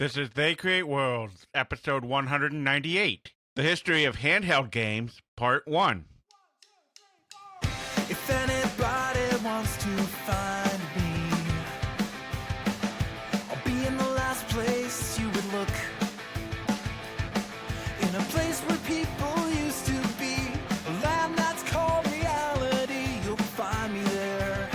This is They Create Worlds, episode 198, The History of Handheld Games, part 1. If anybody wants to find me, I'll be in the last place you would look. In a place where people used to be, a land that's called reality. You'll find me there.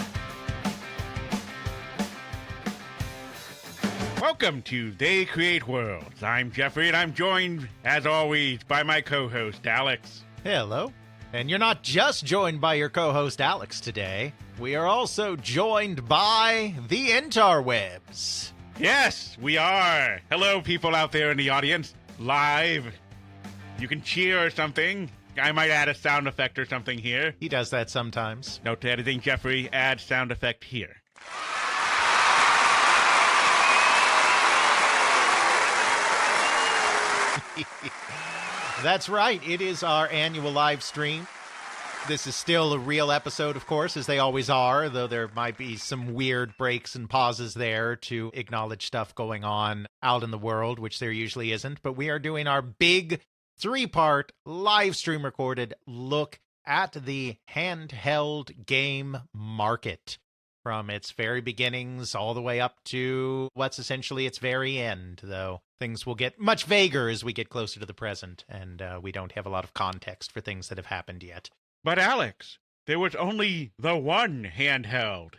Welcome to They Create Worlds. I'm Jeffrey, and I'm joined, as always, by my co-host, Alex. Hello. And you're not just joined by your co-host Alex today. We are also joined by the interwebs. Yes, we are. Hello, people out there in the audience, live. You can cheer or something. I might add a sound effect or something here. He does that sometimes. Note to editing, Jeffrey, add sound effect here. That's right. It is our annual live stream. This is still a real episode, of course, as they always are, though there might be some weird breaks and pauses there to acknowledge stuff going on out in the world, which there usually isn't. But we are doing our big three-part live stream recorded look at the handheld game market from its very beginnings all the way up to what's essentially its very end, though things will get much vaguer as we get closer to the present, and we don't have a lot of context for things that have happened yet. But Alex, there was only the one handheld,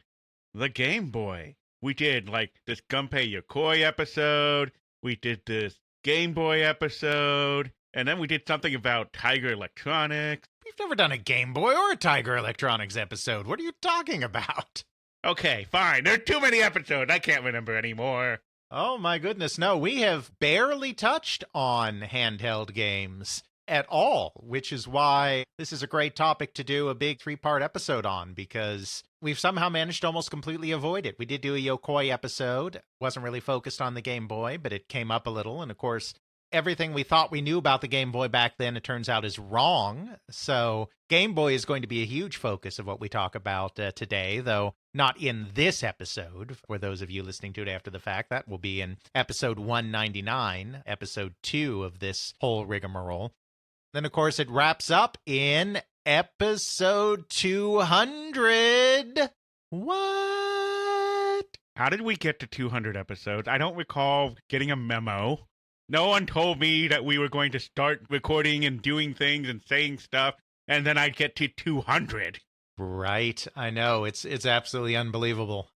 the Game Boy. We did like this Gunpei Yokoi episode, we did this Game Boy episode, and then we did something about Tiger Electronics. We've never done a Game Boy or a Tiger Electronics episode. What are you talking about? Okay, fine. There are too many episodes. I can't remember anymore. Oh my goodness, no. We have barely touched on handheld games at all, which is why this is a great topic to do a big three-part episode on, because we've somehow managed to almost completely avoid it. We did do a Yokoi episode. Wasn't really focused on the Game Boy, but it came up a little, and of course, everything we thought we knew about the Game Boy back then, it turns out, is wrong. So Game Boy is going to be a huge focus of what we talk about today, though not in this episode. For those of you listening to it after the fact, that will be in episode 199, episode 2 of this whole rigmarole. Then, of course, it wraps up in episode 200. What? How did we get to 200 episodes? I don't recall getting a memo. No one told me that we were going to start recording and doing things and saying stuff, and then I'd get to 200. Right. I know. It's absolutely unbelievable.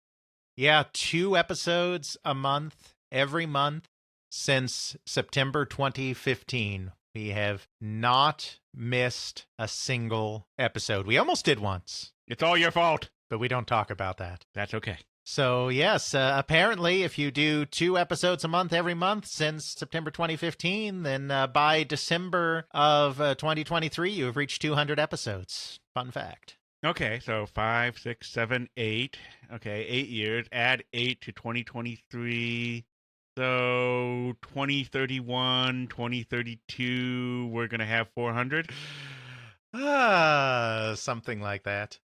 Yeah, 2 episodes a month, every month, since September 2015. We have not missed a single episode. We almost did once. It's all your fault. But we don't talk about that. That's okay. So, yes, apparently, if you do 2 episodes a month every month since September 2015, then by December of 2023, you have reached 200 episodes. Fun fact. Okay, so 5, 6, 7, 8. Okay, 8 years. Add 8 to 2023. So 2031, 2032, we're going to have 400? Something like that.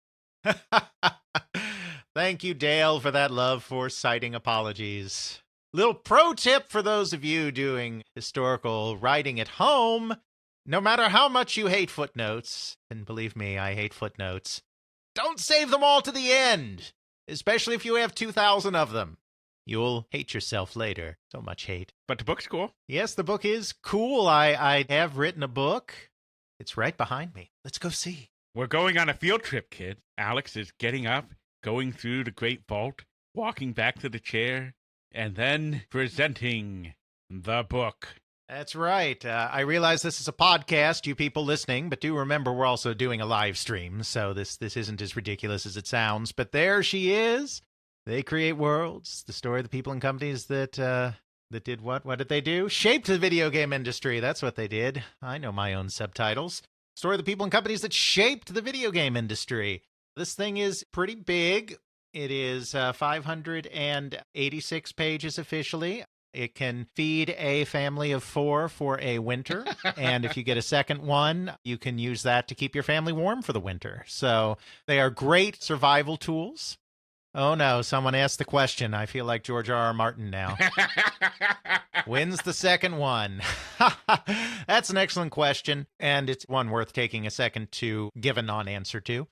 Thank you, Dale, for that love for citing apologies. Little pro tip for those of you doing historical writing at home. No matter how much you hate footnotes, and believe me, I hate footnotes, don't save them all to the end, especially if you have 2,000 of them. You'll hate yourself later. So much hate. But the book's cool. Yes, the book is cool. I have written a book. It's right behind me. Let's go see. We're going on a field trip, kids. Alex is getting up, going through the great vault, walking back to the chair, and then presenting the book. That's right. I realize this is a podcast, you people listening, but do remember we're also doing a live stream, so this isn't as ridiculous as it sounds. But there she is. They Create Worlds, the story of the people and companies that did what? What did they do? Shaped the video game industry. That's what they did. I know my own subtitles. Story of the people and companies that shaped the video game industry. This thing is pretty big. It is 586 pages officially. It can feed a family of 4 for a winter. And if you get a second one, you can use that to keep your family warm for the winter. So they are great survival tools. Oh no, someone asked the question. I feel like George R.R. Martin now. Wins the second one. That's an excellent question, and it's one worth taking a second to give a non-answer to.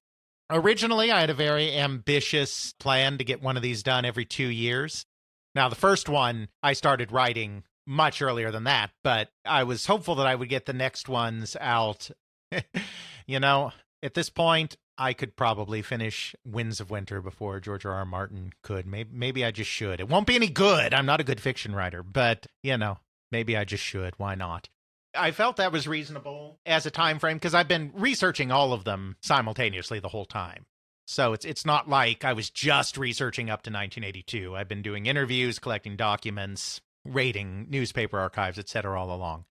Originally, I had a very ambitious plan to get one of these done every 2 years. Now, the first one, I started writing much earlier than that, but I was hopeful that I would get the next ones out. You know, at this point, I could probably finish Winds of Winter before George R.R. Martin could. Maybe I just should. It won't be any good. I'm not a good fiction writer, but, maybe I just should. Why not? I felt that was reasonable as a time frame because I've been researching all of them simultaneously the whole time. So it's not like I was just researching up to 1982. I've been doing interviews, collecting documents, raiding newspaper archives, etc. all along.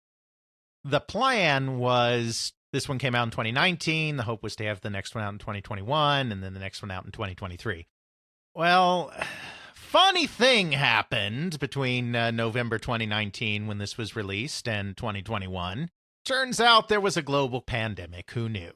The plan was this one came out in 2019. The hope was to have the next one out in 2021 and then the next one out in 2023. Well, funny thing happened between November 2019 when this was released and 2021. Turns out there was a global pandemic. Who knew?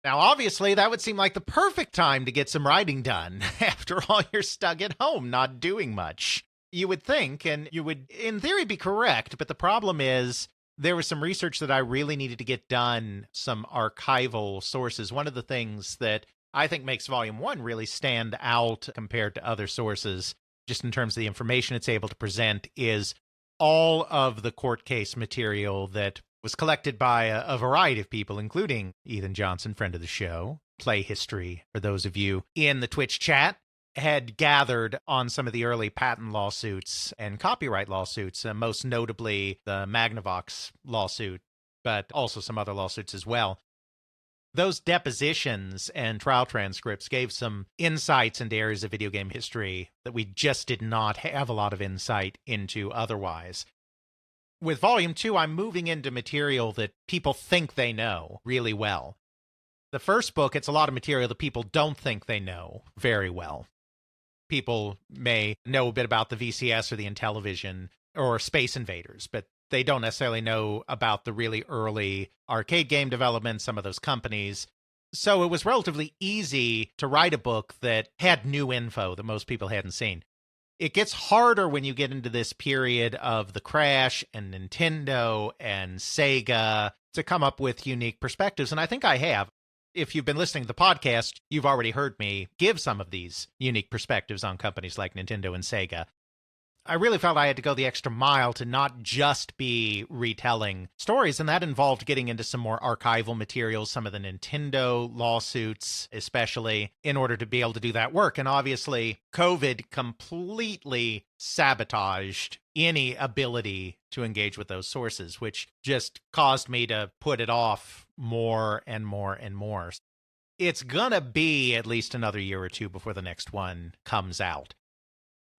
Now, obviously, that would seem like the perfect time to get some writing done. After all, you're stuck at home, not doing much. You would think, and you would, in theory, be correct, but the problem is there was some research that I really needed to get done, some archival sources. One of the things that I think makes Volume 1 really stand out compared to other sources, just in terms of the information it's able to present, is all of the court case material that was collected by a variety of people, including Ethan Johnson, friend of the show, Play History, for those of you in the Twitch chat, had gathered on some of the early patent lawsuits and copyright lawsuits, most notably the Magnavox lawsuit, but also some other lawsuits as well. Those depositions and trial transcripts gave some insights into areas of video game history that we just did not have a lot of insight into otherwise. With Volume 2, I'm moving into material that people think they know really well. The first book, it's a lot of material that people don't think they know very well. People may know a bit about the VCS or the Intellivision or Space Invaders, but they don't necessarily know about the really early arcade game development, some of those companies. So it was relatively easy to write a book that had new info that most people hadn't seen. It gets harder when you get into this period of the Crash and Nintendo and Sega to come up with unique perspectives, and I think I have. If you've been listening to the podcast, you've already heard me give some of these unique perspectives on companies like Nintendo and Sega. I really felt I had to go the extra mile to not just be retelling stories, and that involved getting into some more archival materials, some of the Nintendo lawsuits especially, in order to be able to do that work. And obviously, COVID completely sabotaged any ability to engage with those sources, which just caused me to put it off more and more and more. It's gonna be at least another year or two before the next one comes out.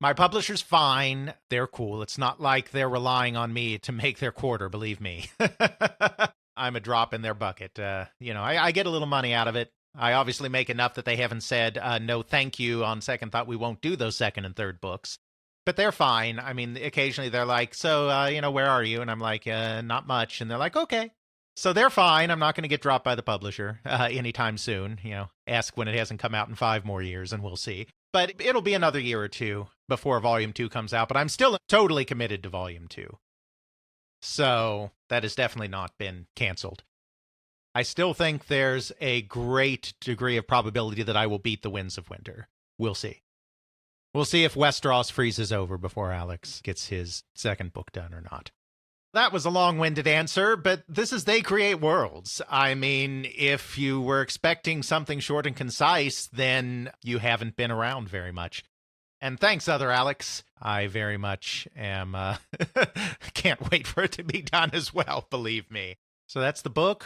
My publisher's fine. They're cool. It's not like they're relying on me to make their quarter, believe me. I'm a drop in their bucket. I get a little money out of it. I obviously make enough that they haven't said, no thank you, on second thought, we won't do those second and third books. But they're fine. I mean, occasionally they're like, so, where are you? And I'm like, not much. And they're like, okay. So they're fine. I'm not going to get dropped by the publisher anytime soon. Ask when it hasn't come out in 5 more years and we'll see. But it'll be another year or two before Volume 2 comes out, but I'm still totally committed to Volume 2. So that has definitely not been canceled. I still think there's a great degree of probability that I will beat the Winds of Winter. We'll see. We'll see if Westeros freezes over before Alex gets his second book done or not. That was a long-winded answer, but this is They Create Worlds. I mean, if you were expecting something short and concise, then you haven't been around very much. And thanks, other Alex. I very much am, can't wait for it to be done as well, believe me. So that's the book.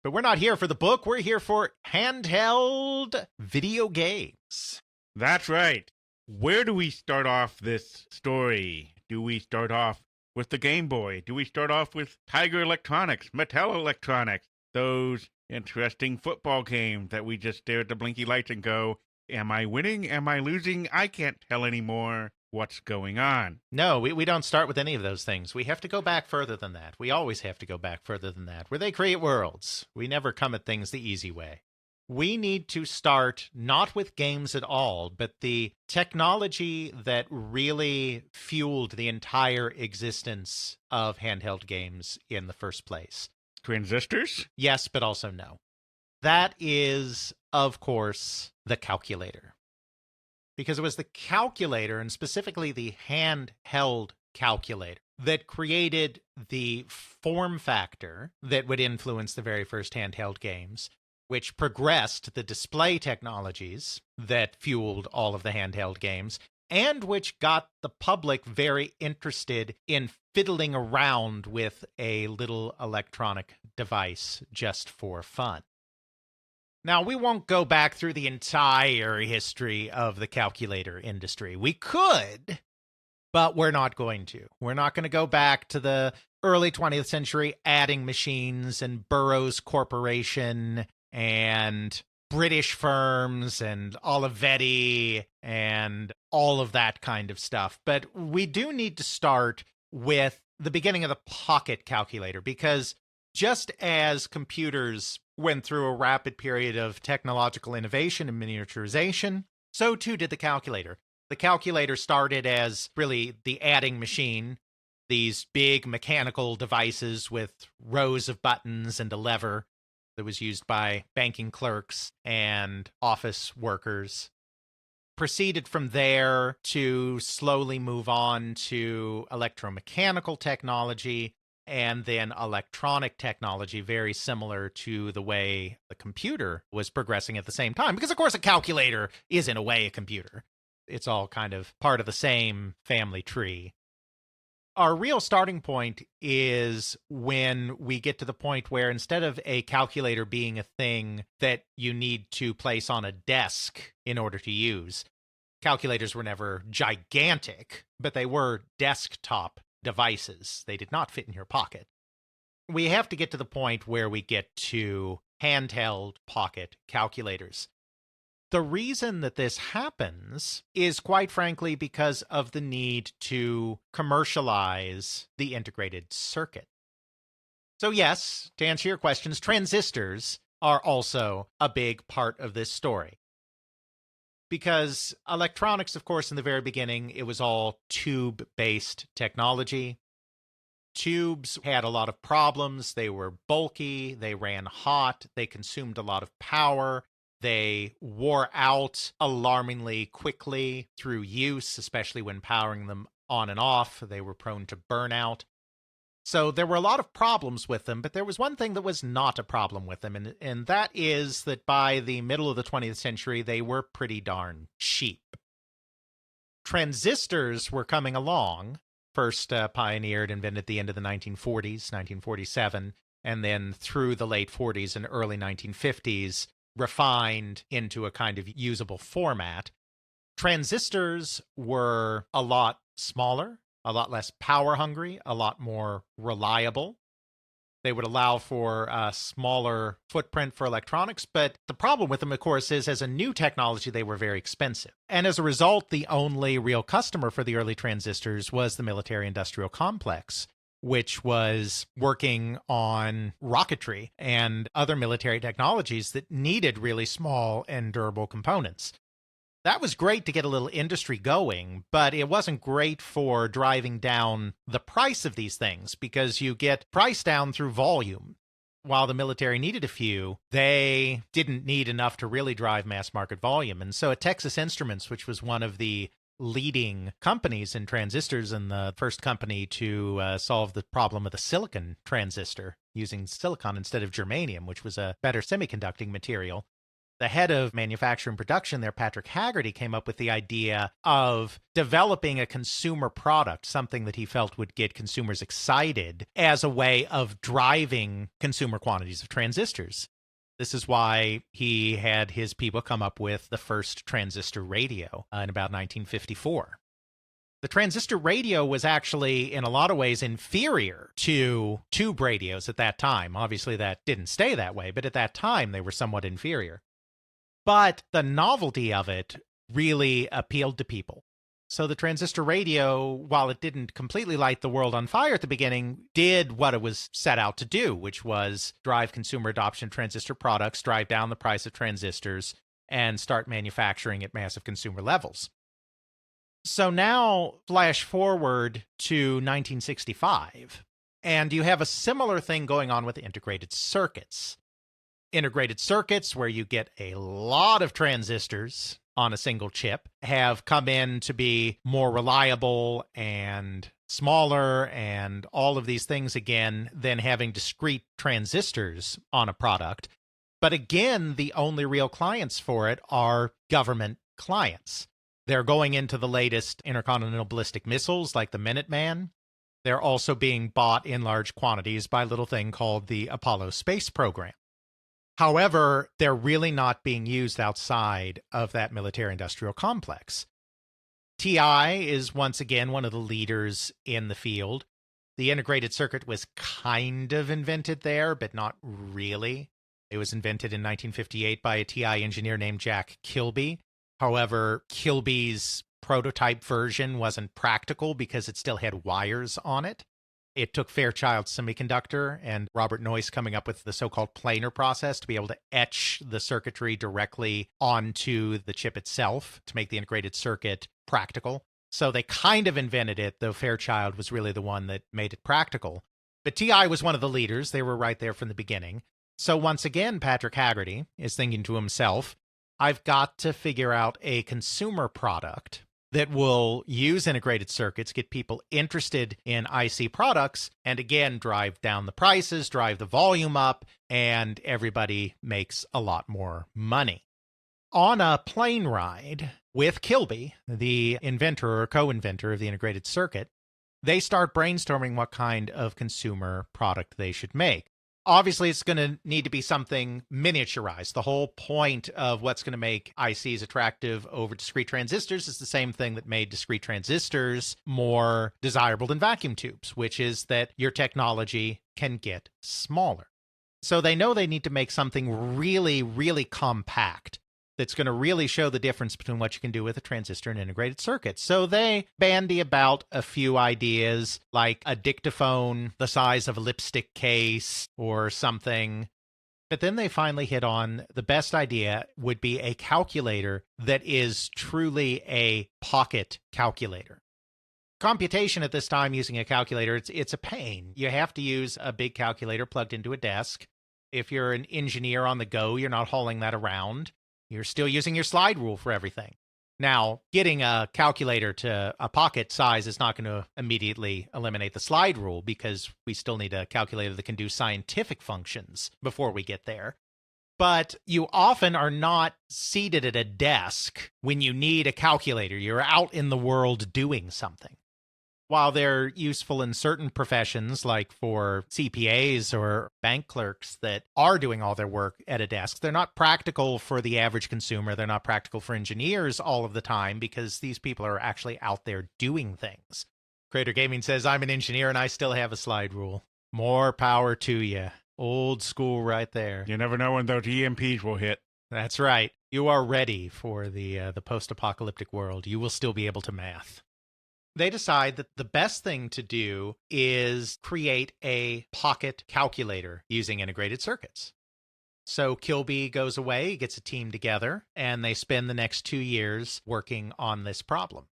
But we're not here for the book. We're here for handheld video games. That's right. Where do we start off this story? Do we start off with the Game Boy? Do we start off with Tiger Electronics, Mattel Electronics, those interesting football games that we just stare at the blinky lights and go, am I winning? Am I losing? I can't tell anymore what's going on. No, we don't start with any of those things. We have to go back further than that. We always have to go back further than that. Where They Create Worlds. We never come at things the easy way. We need to start not with games at all, but the technology that really fueled the entire existence of handheld games in the first place. Transistors? Yes, but also no. That is, of course, the calculator. Because it was the calculator, and specifically the handheld calculator, that created the form factor that would influence the very first handheld games, which progressed the display technologies that fueled all of the handheld games, and which got the public very interested in fiddling around with a little electronic device just for fun. Now, we won't go back through the entire history of the calculator industry. We could, but we're not going to. We're not going to go back to the early 20th century adding machines and Burroughs Corporation and British firms and Olivetti and all of that kind of stuff. But we do need to start with the beginning of the pocket calculator, because just as computers went through a rapid period of technological innovation and miniaturization, so too did the calculator. The calculator started as really the adding machine, these big mechanical devices with rows of buttons and a lever that was used by banking clerks and office workers. Proceeded from there to slowly move on to electromechanical technology, and then electronic technology, very similar to the way the computer was progressing at the same time. Because, of course, a calculator is, in a way, a computer. It's all kind of part of the same family tree. Our real starting point is when we get to the point where, instead of a calculator being a thing that you need to place on a desk in order to use, calculators were never gigantic, but they were desktop devices. They did not fit in your pocket. We have to get to the point where we get to handheld pocket calculators. The reason that this happens is, quite frankly, because of the need to commercialize the integrated circuit. So yes, to answer your questions, transistors are also a big part of this story. Because electronics, of course, in the very beginning, it was all tube-based technology. Tubes had a lot of problems. They were bulky, they ran hot, they consumed a lot of power, they wore out alarmingly quickly through use, especially when powering them on and off. They were prone to burnout. So there were a lot of problems with them, but there was one thing that was not a problem with them, and that is that by the middle of the 20th century, they were pretty darn cheap. Transistors were coming along, first pioneered, invented at the end of the 1940s, 1947, and then through the late 40s and early 1950s, refined into a kind of usable format. Transistors were a lot smaller, a lot less power hungry, a lot more reliable. They would allow for a smaller footprint for electronics, but the problem with them, of course, is as a new technology, they were very expensive. And as a result, the only real customer for the early transistors was the military-industrial complex, which was working on rocketry and other military technologies that needed really small and durable components. That was great to get a little industry going, but it wasn't great for driving down the price of these things, because you get price down through volume. While the military needed a few, they didn't need enough to really drive mass market volume. And so at Texas Instruments, which was one of the leading companies in transistors and the first company to solve the problem of the silicon transistor using silicon instead of germanium, which was a better semiconducting material, the head of manufacturing production there, Patrick Haggerty, came up with the idea of developing a consumer product, something that he felt would get consumers excited as a way of driving consumer quantities of transistors. This is why he had his people come up with the first transistor radio in about 1954. The transistor radio was actually, in a lot of ways, inferior to tube radios at that time. Obviously, that didn't stay that way, but at that time, they were somewhat inferior. But the novelty of it really appealed to people. So the transistor radio, while it didn't completely light the world on fire at the beginning, did what it was set out to do, which was drive consumer adoption of transistor products, drive down the price of transistors, and start manufacturing at massive consumer levels. So now, flash forward to 1965, and you have a similar thing going on with integrated circuits. Integrated circuits, where you get a lot of transistors on a single chip, have come in to be more reliable and smaller and all of these things again than having discrete transistors on a product. But again, the only real clients for it are government clients. They're going into the latest intercontinental ballistic missiles like the Minuteman. They're also being bought in large quantities by a little thing called the Apollo space program. However, they're really not being used outside of that military-industrial complex. TI is once again one of the leaders in the field. The integrated circuit was kind of invented there, but not really. It was invented in 1958 by a TI engineer named Jack Kilby. However, Kilby's prototype version wasn't practical because it still had wires on it. It took Fairchild Semiconductor and Robert Noyce coming up with the so-called planar process to be able to etch the circuitry directly onto the chip itself to make the integrated circuit practical. So they kind of invented it, though Fairchild was really the one that made it practical. But TI was one of the leaders. They were right there from the beginning. So once again, Patrick Haggerty is thinking to himself, I've got to figure out a consumer product that will use integrated circuits, get people interested in IC products, and again, drive down the prices, drive the volume up, and everybody makes a lot more money. On a plane ride with Kilby, the inventor or co-inventor of the integrated circuit, they start brainstorming what kind of consumer product they should make. Obviously, it's going to need to be something miniaturized. The whole point of what's going to make ICs attractive over discrete transistors is the same thing that made discrete transistors more desirable than vacuum tubes, which is that your technology can get smaller. So they know they need to make something really, really compact that's going to really show the difference between what you can do with a transistor and integrated circuit. So they bandy about a few ideas like a dictaphone the size of a lipstick case or something. But then they finally hit on the best idea would be a calculator that is truly a pocket calculator. Computation at this time using a calculator, it's a pain. You have to use a big calculator plugged into a desk. If you're an engineer on the go, you're not hauling that around. You're still using your slide rule for everything. Now, getting a calculator to a pocket size is not going to immediately eliminate the slide rule because we still need a calculator that can do scientific functions before we get there. But you often are not seated at a desk when you need a calculator. You're out in the world doing something. While they're useful in certain professions, like for CPAs or bank clerks that are doing all their work at a desk, they're not practical for the average consumer. They're not practical for engineers all of the time because these people are actually out there doing things. Creator Gaming says, I'm an engineer and I still have a slide rule. More power to you. Old school right there. You never know when those EMPs will hit. That's right. You are ready for the post-apocalyptic world. You will still be able to math. They decide that the best thing to do is create a pocket calculator using integrated circuits. So Kilby goes away, gets a team together, and they spend the next 2 years working on this problem.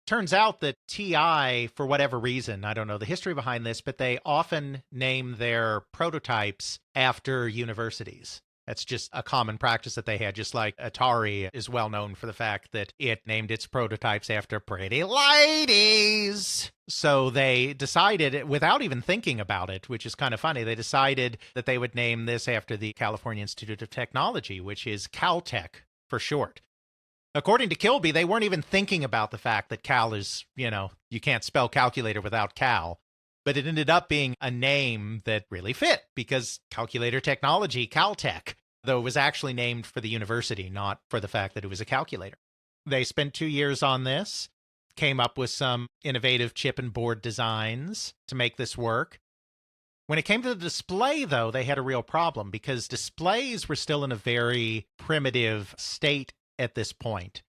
Turns out that TI, for whatever reason, I don't know the history behind this, but they often name their prototypes after universities. That's just a common practice that they had, just like Atari is well known for the fact that it named its prototypes after pretty ladies. So they decided, without even thinking about it, which is kind of funny, they decided that they would name this after the California Institute of Technology, which is Caltech for short. According to Kilby, they weren't even thinking about the fact that Cal is, you can't spell calculator without Cal. But it ended up being a name that really fit because calculator technology, Caltech, though it was actually named for the university, not for the fact that it was a calculator. They spent 2 years on this, came up with some innovative chip and board designs to make this work. When it came to the display, though, they had a real problem because displays were still in a very primitive state at this point.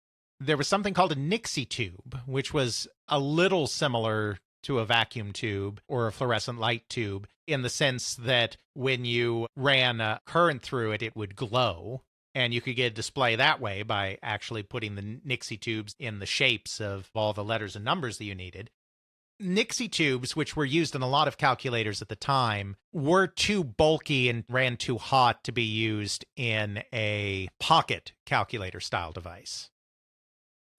there was something called a nixie tube, which was a little similar to a vacuum tube or a fluorescent light tube in the sense that when you ran a current through it, it would glow. And you could get a display that way by actually putting the nixie tubes in the shapes of all the letters and numbers that you needed. Nixie tubes, which were used in a lot of calculators at the time, were too bulky and ran too hot to be used in a pocket calculator style device.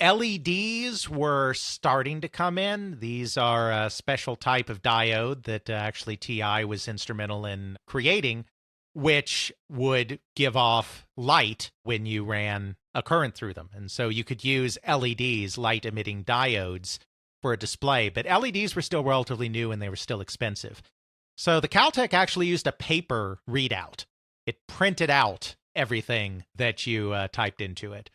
LEDs were starting to come in. These are a special type of diode that actually TI was instrumental in creating, which would give off light when you ran a current through them. And so you could use LEDs, light-emitting diodes, for a display. But LEDs were still relatively new and they were still expensive. So the Caltech actually used a paper readout. It printed out everything that you typed into it.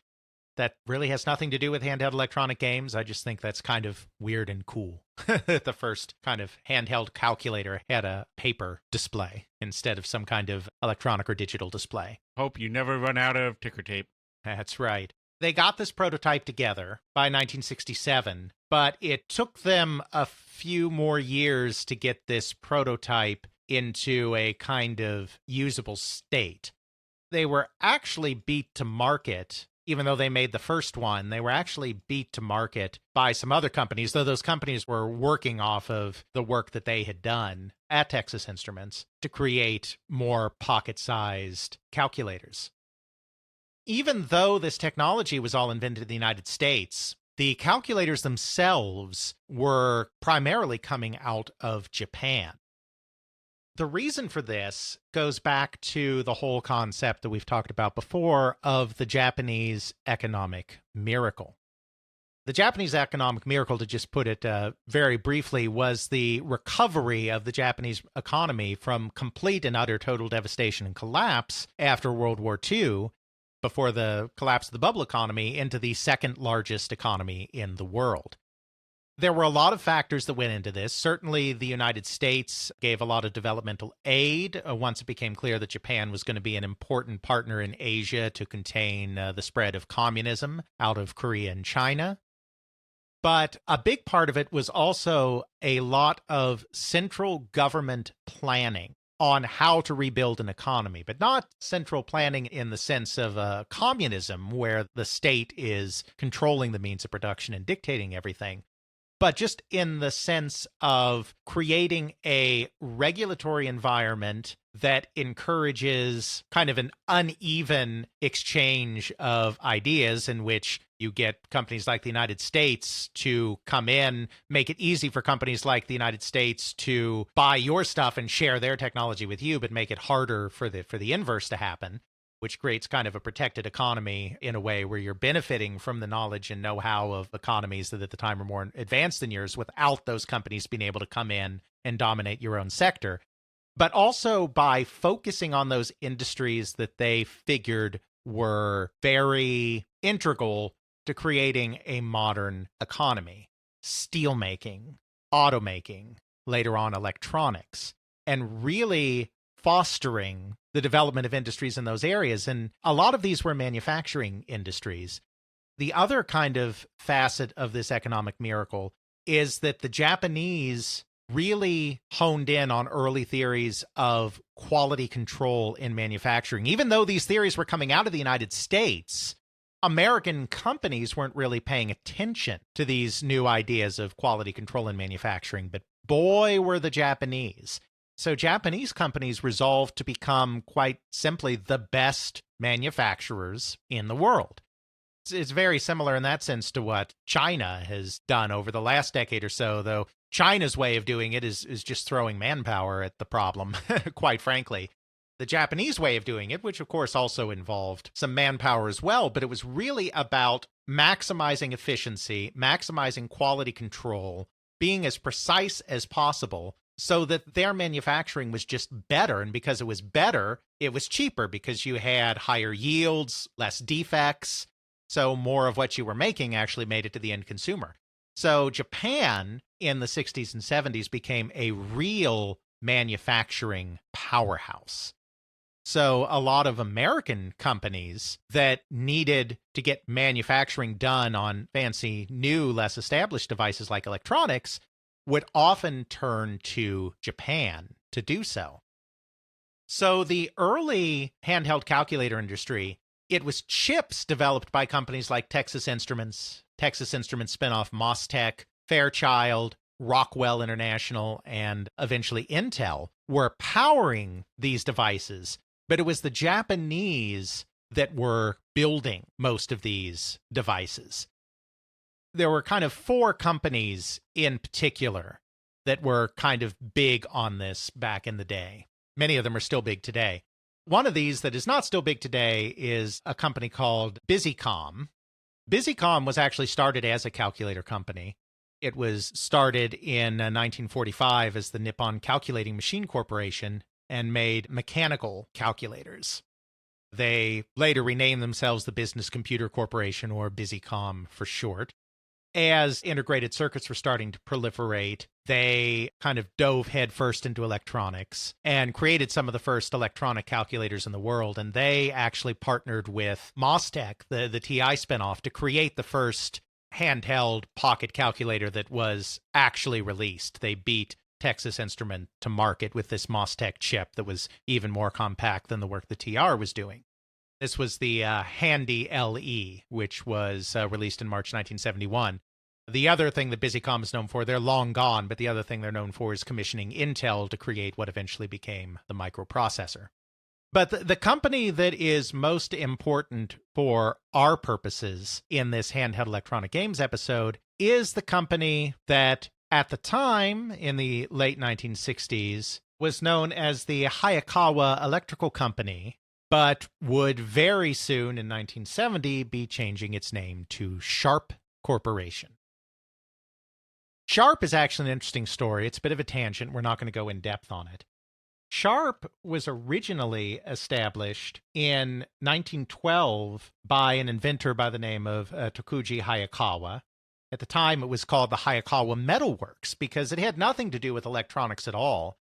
That really has nothing to do with handheld electronic games. I just think that's kind of weird and cool. The first kind of handheld calculator had a paper display instead of some kind of electronic or digital display. Hope you never run out of ticker tape. That's right. They got this prototype together by 1967, but it took them a few more years to get this prototype into a kind of usable state. They were actually beat to market. Even though they made the first one, they were actually beat to market by some other companies, though those companies were working off of the work that they had done at Texas Instruments to create more pocket-sized calculators. Even though this technology was all invented in the United States, the calculators themselves were primarily coming out of Japan. The reason for this goes back to the whole concept that we've talked about before of the Japanese economic miracle. The Japanese economic miracle, to just put it very briefly, was the recovery of the Japanese economy from complete and utter total devastation and collapse after World War II, before the collapse of the bubble economy, into the second largest economy in the world. There were a lot of factors that went into this. Certainly, the United States gave a lot of developmental aid once it became clear that Japan was going to be an important partner in Asia to contain the spread of communism out of Korea and China. But a big part of it was also a lot of central government planning on how to rebuild an economy, but not central planning in the sense of communism, where the state is controlling the means of production and dictating everything, but just in the sense of creating a regulatory environment that encourages kind of an uneven exchange of ideas, in which you get companies like the United States to come in, make it easy for companies like the United States to buy your stuff and share their technology with you, but make it harder for the inverse to happen, which creates kind of a protected economy in a way where you're benefiting from the knowledge and know-how of economies that at the time were more advanced than yours, without those companies being able to come in and dominate your own sector. But also by focusing on those industries that they figured were very integral to creating a modern economy. Steelmaking, automaking, later on electronics, and really fostering the development of industries in those areas. And a lot of these were manufacturing industries. The other kind of facet of this economic miracle is that the Japanese really honed in on early theories of quality control in manufacturing. Even though these theories were coming out of the United States, American companies weren't really paying attention to these new ideas of quality control in manufacturing, but boy, were the Japanese. So Japanese companies resolved to become, quite simply, the best manufacturers in the world. It's very similar in that sense to what China has done over the last decade or so, though China's way of doing it is just throwing manpower at the problem, quite frankly. The Japanese way of doing it, which of course also involved some manpower as well, but it was really about maximizing efficiency, maximizing quality control, being as precise as possible, so that their manufacturing was just better. And because it was better, it was cheaper, because you had higher yields, less defects, so more of what you were making actually made it to the end consumer. So Japan in the 60s and 70s became a real manufacturing powerhouse. So a lot of American companies that needed to get manufacturing done on fancy, new, less established devices like electronics would often turn to Japan to do so. So the early handheld calculator industry, it was chips developed by companies like Texas Instruments spinoff MOSTEC, Fairchild, Rockwell International, and eventually Intel were powering these devices. But it was the Japanese that were building most of these devices. There were kind of 4 companies in particular that were kind of big on this back in the day. Many of them are still big today. One of these that is not still big today is a company called Busicom. Busicom was actually started as a calculator company. It was started in 1945 as the Nippon Calculating Machine Corporation and made mechanical calculators. They later renamed themselves the Business Computer Corporation, or Busicom for short. As integrated circuits were starting to proliferate, they kind of dove headfirst into electronics and created some of the first electronic calculators in the world. And they actually partnered with MOSTEC, the TI spinoff, to create the first handheld pocket calculator that was actually released. They beat Texas Instrument to market with this MOSTEC chip that was even more compact than the work the TR was doing. This was the Handy LE, which was released in March 1971. The other thing that Busicom is known for, they're long gone, but the other thing they're known for is commissioning Intel to create what eventually became the microprocessor. But the company that is most important for our purposes in this handheld electronic games episode is the company that at the time, in the late 1960s, was known as the Hayakawa Electrical Company, but would very soon in 1970 be changing its name to Sharp Corporation. Sharp is actually an interesting story. It's a bit of a tangent. We're not going to go in depth on it. Sharp was originally established in 1912 by an inventor by the name of Tokuji Hayakawa. At the time, it was called the Hayakawa Metal Works because it had nothing to do with electronics at all.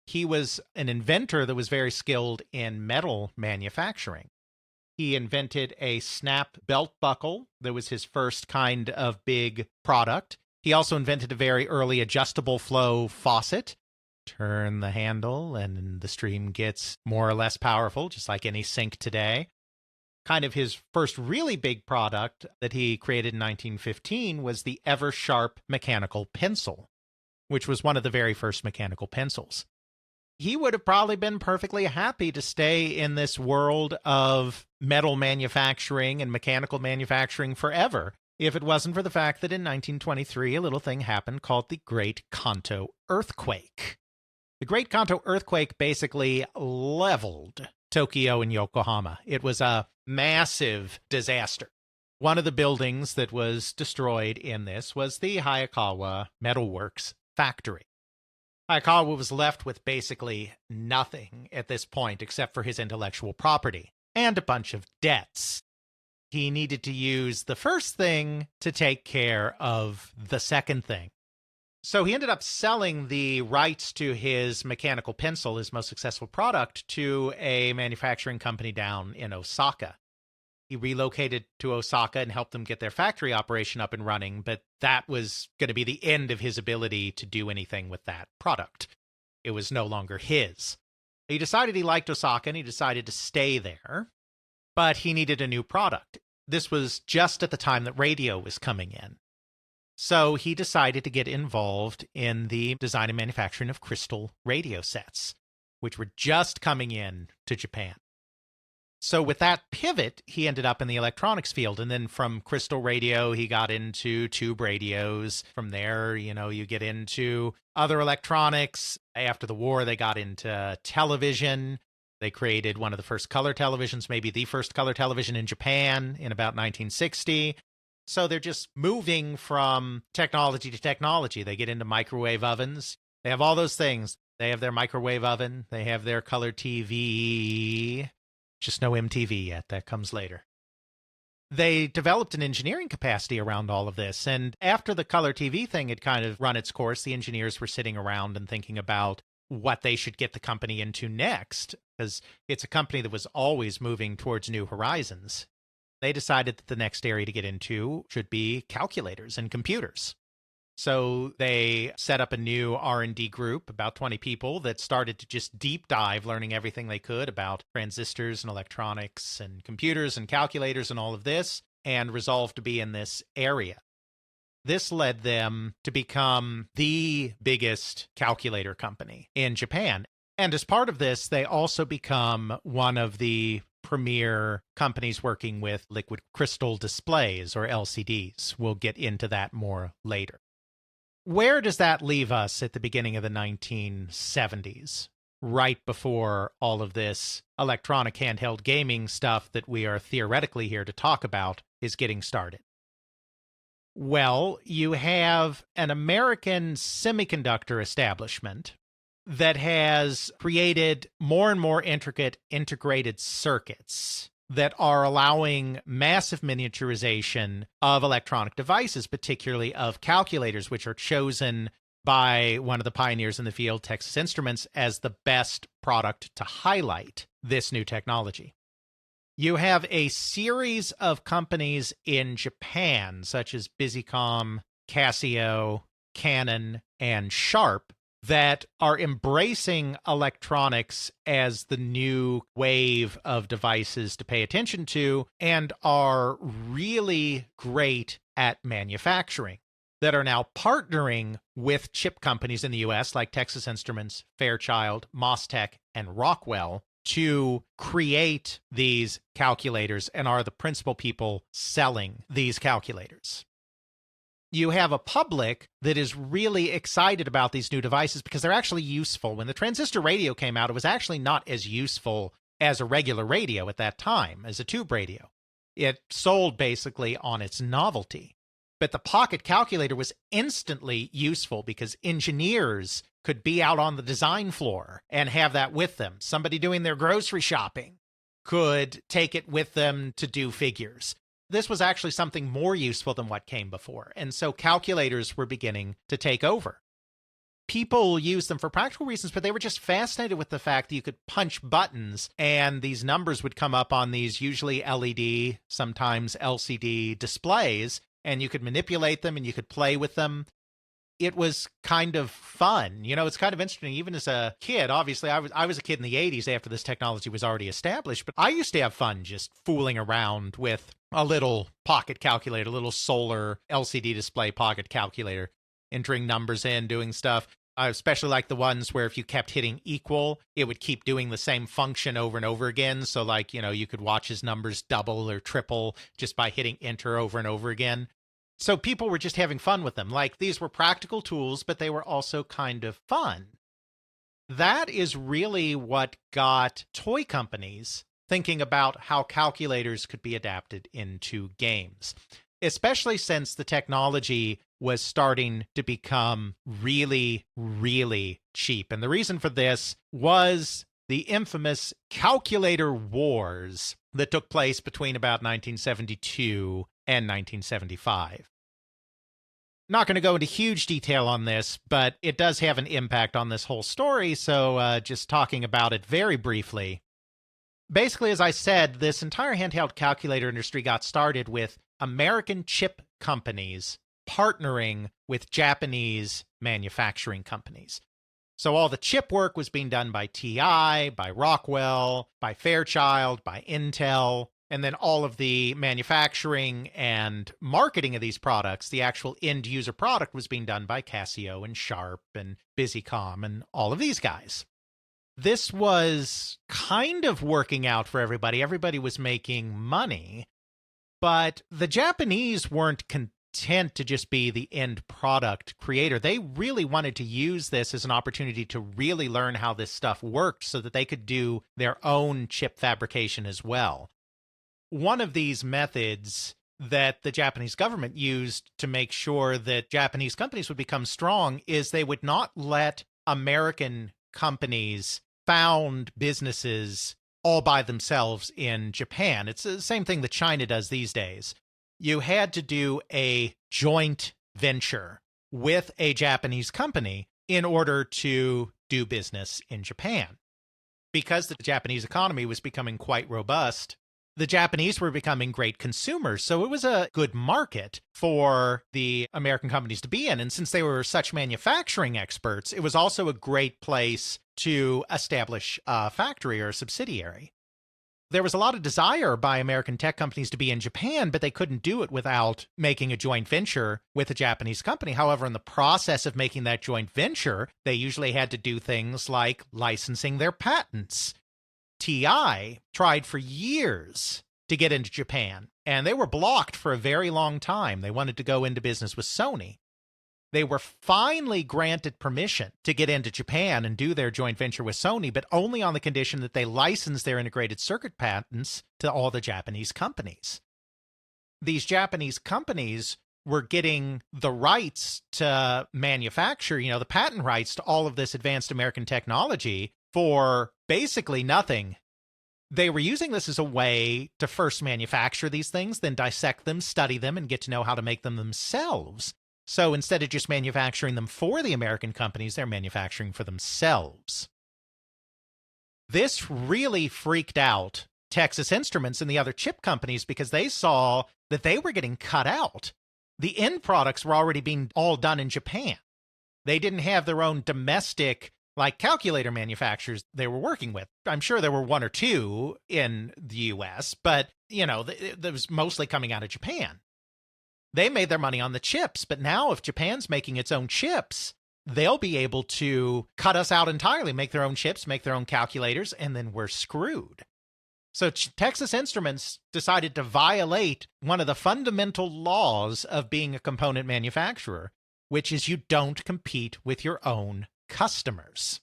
He was an inventor that was very skilled in metal manufacturing. He invented a snap belt buckle that was his first kind of big product. He also invented a very early adjustable flow faucet. Turn the handle and the stream gets more or less powerful, just like any sink today. Kind of his first really big product that he created in 1915 was the Ever Sharp mechanical pencil, which was one of the very first mechanical pencils. He would have probably been perfectly happy to stay in this world of metal manufacturing and mechanical manufacturing forever if it wasn't for the fact that in 1923 a little thing happened called the Great Kanto Earthquake. The Great Kanto Earthquake basically leveled Tokyo and Yokohama. It was a massive disaster. One of the buildings that was destroyed in this was the Hayakawa Metalworks factory. Hayakawa was left with basically nothing at this point except for his intellectual property and a bunch of debts. He needed to use the first thing to take care of the second thing. So he ended up selling the rights to his mechanical pencil, his most successful product, to a manufacturing company down in Osaka. He relocated to Osaka and helped them get their factory operation up and running, but that was going to be the end of his ability to do anything with that product. It was no longer his. He decided he liked Osaka and he decided to stay there, but he needed a new product. This was just at the time that radio was coming in. So he decided to get involved in the design and manufacturing of crystal radio sets, which were just coming in to Japan. So with that pivot, he ended up in the electronics field. And then from crystal radio, he got into tube radios. From there, you get into other electronics. After the war, they got into television. They created one of the first color televisions, maybe the first color television in Japan in about 1960. So they're just moving from technology to technology. They get into microwave ovens. They have all those things. They have their microwave oven. They have their color TV. Just no MTV yet. That comes later. They developed an engineering capacity around all of this. And after the color TV thing had kind of run its course, the engineers were sitting around and thinking about what they should get the company into next. because it's a company that was always moving towards new horizons. They decided that the next area to get into should be calculators and computers. So they set up a new R&D group, about 20 people, that started to just deep dive, learning everything they could about transistors and electronics and computers and calculators and all of this, and resolved to be in this area. This led them to become the biggest calculator company in Japan. And as part of this, they also become one of the premier companies working with liquid crystal displays, or LCDs. We'll get into that more later. Where does that leave us at the beginning of the 1970s, right before all of this electronic handheld gaming stuff that we are theoretically here to talk about is getting started? Well, you have an American semiconductor establishment that has created more and more intricate integrated circuits that are allowing massive miniaturization of electronic devices, particularly of calculators, which are chosen by one of the pioneers in the field, Texas Instruments, as the best product to highlight this new technology. You have a series of companies in Japan, such as Busicom, Casio, Canon, and Sharp, that are embracing electronics as the new wave of devices to pay attention to, and are really great at manufacturing, that are now partnering with chip companies in the US like Texas Instruments, Fairchild, MasTec, and Rockwell to create these calculators and are the principal people selling these calculators. You have a public that is really excited about these new devices because they're actually useful. When the transistor radio came out, it was actually not as useful as a regular radio at that time, as a tube radio. It sold basically on its novelty. But the pocket calculator was instantly useful because engineers could be out on the design floor and have that with them. Somebody doing their grocery shopping could take it with them to do figures. This was actually something more useful than what came before, and so calculators were beginning to take over. People used them for practical reasons, but they were just fascinated with the fact that you could punch buttons and these numbers would come up on these usually LED, sometimes LCD displays, and you could manipulate them and you could play with them. It was kind of fun. You know, it's kind of interesting. Even as a kid, obviously, I was a kid in the 80s after this technology was already established, but I used to have fun just fooling around with a little pocket calculator, a little solar LCD display pocket calculator, entering numbers in, doing stuff. I especially like the ones where if you kept hitting equal, it would keep doing the same function over and over again. So like, you know, you could watch his numbers double or triple just by hitting enter over and over again. So people were just having fun with them. Like, these were practical tools, but they were also kind of fun. That is really what got toy companies thinking about how calculators could be adapted into games, especially since the technology was starting to become really, really cheap. And the reason for this was the infamous calculator wars that took place between about 1972 and 1975. Not going to go into huge detail on this, but it does have an impact on this whole story, so just talking about it very briefly. Basically, as I said, this entire handheld calculator industry got started with American chip companies partnering with Japanese manufacturing companies. So all the chip work was being done by TI, by Rockwell, by Fairchild, by Intel, and then all of the manufacturing and marketing of these products, the actual end user product, was being done by Casio and Sharp and Busicom and all of these guys. This was kind of working out for everybody. Everybody was making money, but the Japanese weren't content to just be the end product creator. They really wanted to use this as an opportunity to really learn how this stuff worked so that they could do their own chip fabrication as well. One of these methods that the Japanese government used to make sure that Japanese companies would become strong is they would not let American companies found businesses all by themselves in Japan. It's the same thing that China does these days. You had to do a joint venture with a Japanese company in order to do business in Japan. Because the Japanese economy was becoming quite robust, the Japanese were becoming great consumers. So it was a good market for the American companies to be in. And since they were such manufacturing experts, it was also a great place to establish a factory or a subsidiary. There was a lot of desire by American tech companies to be in Japan, but they couldn't do it without making a joint venture with a Japanese company. However, in the process of making that joint venture, they usually had to do things like licensing their patents. TI tried for years to get into Japan, and they were blocked for a very long time. They wanted to go into business with Sony. They were finally granted permission to get into Japan and do their joint venture with Sony, but only on the condition that they licensed their integrated circuit patents to all the Japanese companies. These Japanese companies were getting the rights to manufacture, the patent rights to all of this advanced American technology for basically nothing. They were using this as a way to first manufacture these things, then dissect them, study them, and get to know how to make them themselves. So instead of just manufacturing them for the American companies, they're manufacturing for themselves. This really freaked out Texas Instruments and the other chip companies because they saw that they were getting cut out. The end products were already being all done in Japan. They didn't have their own domestic, calculator manufacturers they were working with. I'm sure there were one or two in the U.S., but, it was mostly coming out of Japan. They made their money on the chips, but now if Japan's making its own chips, they'll be able to cut us out entirely, make their own chips, make their own calculators, and then we're screwed. So Texas Instruments decided to violate one of the fundamental laws of being a component manufacturer, which is you don't compete with your own customers.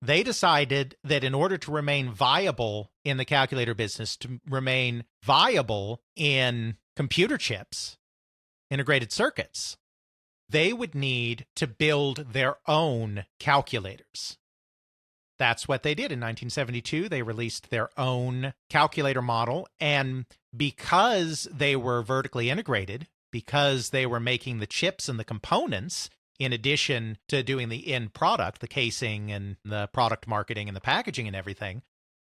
They decided that in order to remain viable in the calculator business, to remain viable in computer chips, integrated circuits, they would need to build their own calculators. That's what they did. In 1972, they released their own calculator model, and because they were vertically integrated, because they were making the chips and the components, in addition to doing the end product, the casing and the product marketing and the packaging and everything,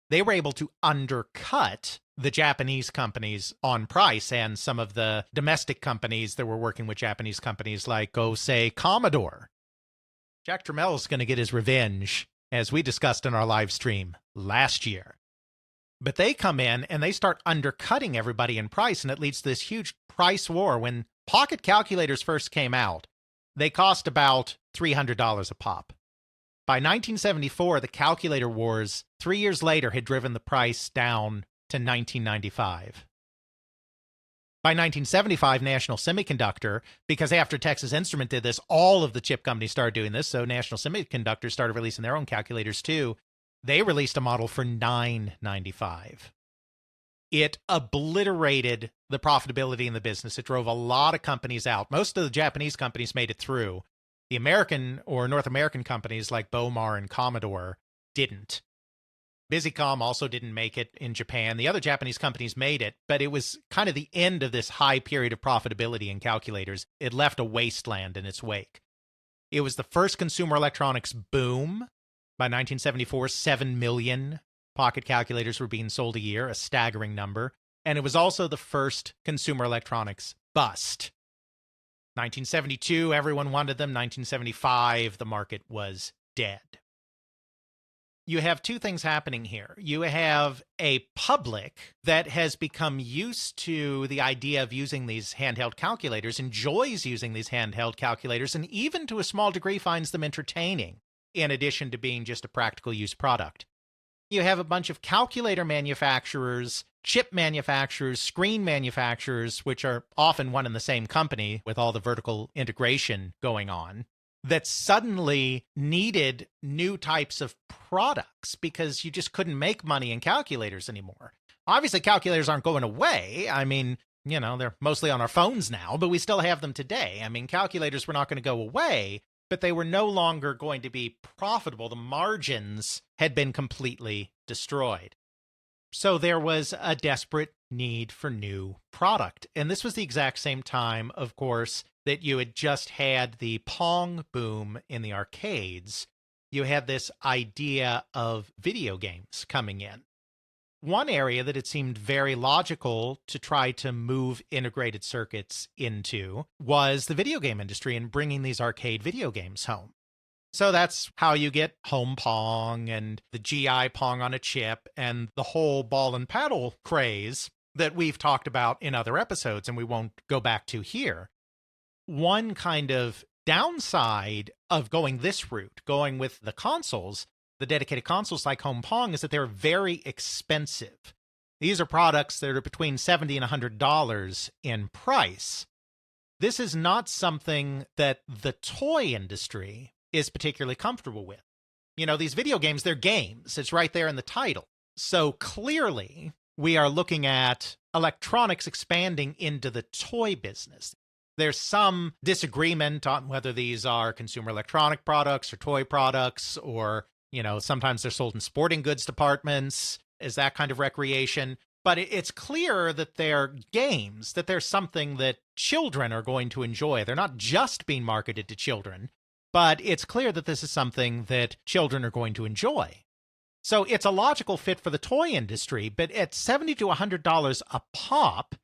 they were able to undercut the Japanese companies on price and some of the domestic companies that were working with Japanese companies like, say, Commodore. Jack Tramiel is going to get his revenge, as we discussed in our live stream last year. But they come in and they start undercutting everybody in price, and it leads to this huge price war. When pocket calculators first came out, they cost about $300 a pop. By 1974, the calculator wars, 3 years later, had driven the price down to $19.95. By 1975, National Semiconductor, because after Texas Instrument did this, all of the chip companies started doing this, so National Semiconductor started releasing their own calculators too. They released a model for $9.95. It obliterated the profitability in the business. It drove a lot of companies out. Most of the Japanese companies made it through. The American or North American companies like Bomar and Commodore didn't. Busicom also didn't make it in Japan. The other Japanese companies made it, but it was kind of the end of this high period of profitability in calculators. It left a wasteland in its wake. It was the first consumer electronics boom. By 1974, 7 million pocket calculators were being sold a year, a staggering number. And it was also the first consumer electronics bust. 1972, everyone wanted them. 1975, the market was dead. You have two things happening here. You have a public that has become used to the idea of using these handheld calculators, enjoys using these handheld calculators, and even to a small degree finds them entertaining, in addition to being just a practical use product. You have a bunch of calculator manufacturers, chip manufacturers, screen manufacturers, which are often one and the same company with all the vertical integration going on, that suddenly needed new types of products because you just couldn't make money in calculators anymore. Obviously, calculators aren't going away. I mean, they're mostly on our phones now, but we still have them today. I mean, calculators were not going to go away, but they were no longer going to be profitable. The margins had been completely destroyed. So there was a desperate need for new product. And this was the exact same time, of course, that you had just had the Pong boom in the arcades. you had this idea of video games coming in. One area that it seemed very logical to try to move integrated circuits into was the video game industry and bringing these arcade video games home. So that's how you get home Pong and the GI Pong on a chip and the whole ball and paddle craze that we've talked about in other episodes and we won't go back to here. One kind of downside of going this route, going with the consoles, the dedicated consoles like home Pong, is that they're very expensive. These are products that are between $70 and $100 in price. This is not something that the toy industry is particularly comfortable with. You know, these video games, they're games. It's right there in the title. So clearly, we are looking at electronics expanding into the toy business. There's some disagreement on whether these are consumer electronic products or toy products, or, you know, sometimes they're sold in sporting goods departments. Is that kind of recreation? But it's clear that they're games, that they're something that children are going to enjoy. They're not just being marketed to children, but it's clear that this is something that children are going to enjoy. So it's a logical fit for the toy industry, but at $70 to $100 a pop,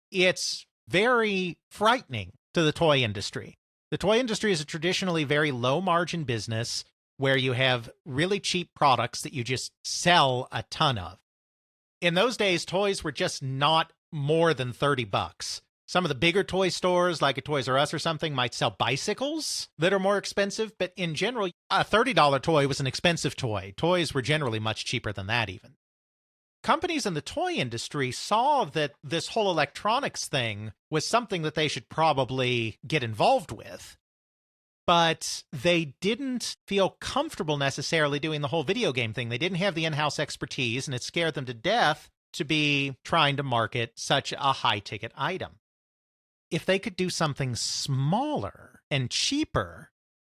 it's very frightening to the toy industry. The toy industry is a traditionally very low margin business where you have really cheap products that you just sell a ton of. In those days, toys were just not more than $30. Some of the bigger toy stores, like a Toys R Us or something, might sell bicycles that are more expensive, but in general, a $30 toy was an expensive toy. Toys were generally much cheaper than that even. Companies in the toy industry saw that this whole electronics thing was something that they should probably get involved with, but they didn't feel comfortable necessarily doing the whole video game thing. They didn't have the in-house expertise, and it scared them to death to be trying to market such a high-ticket item. If they could do something smaller and cheaper,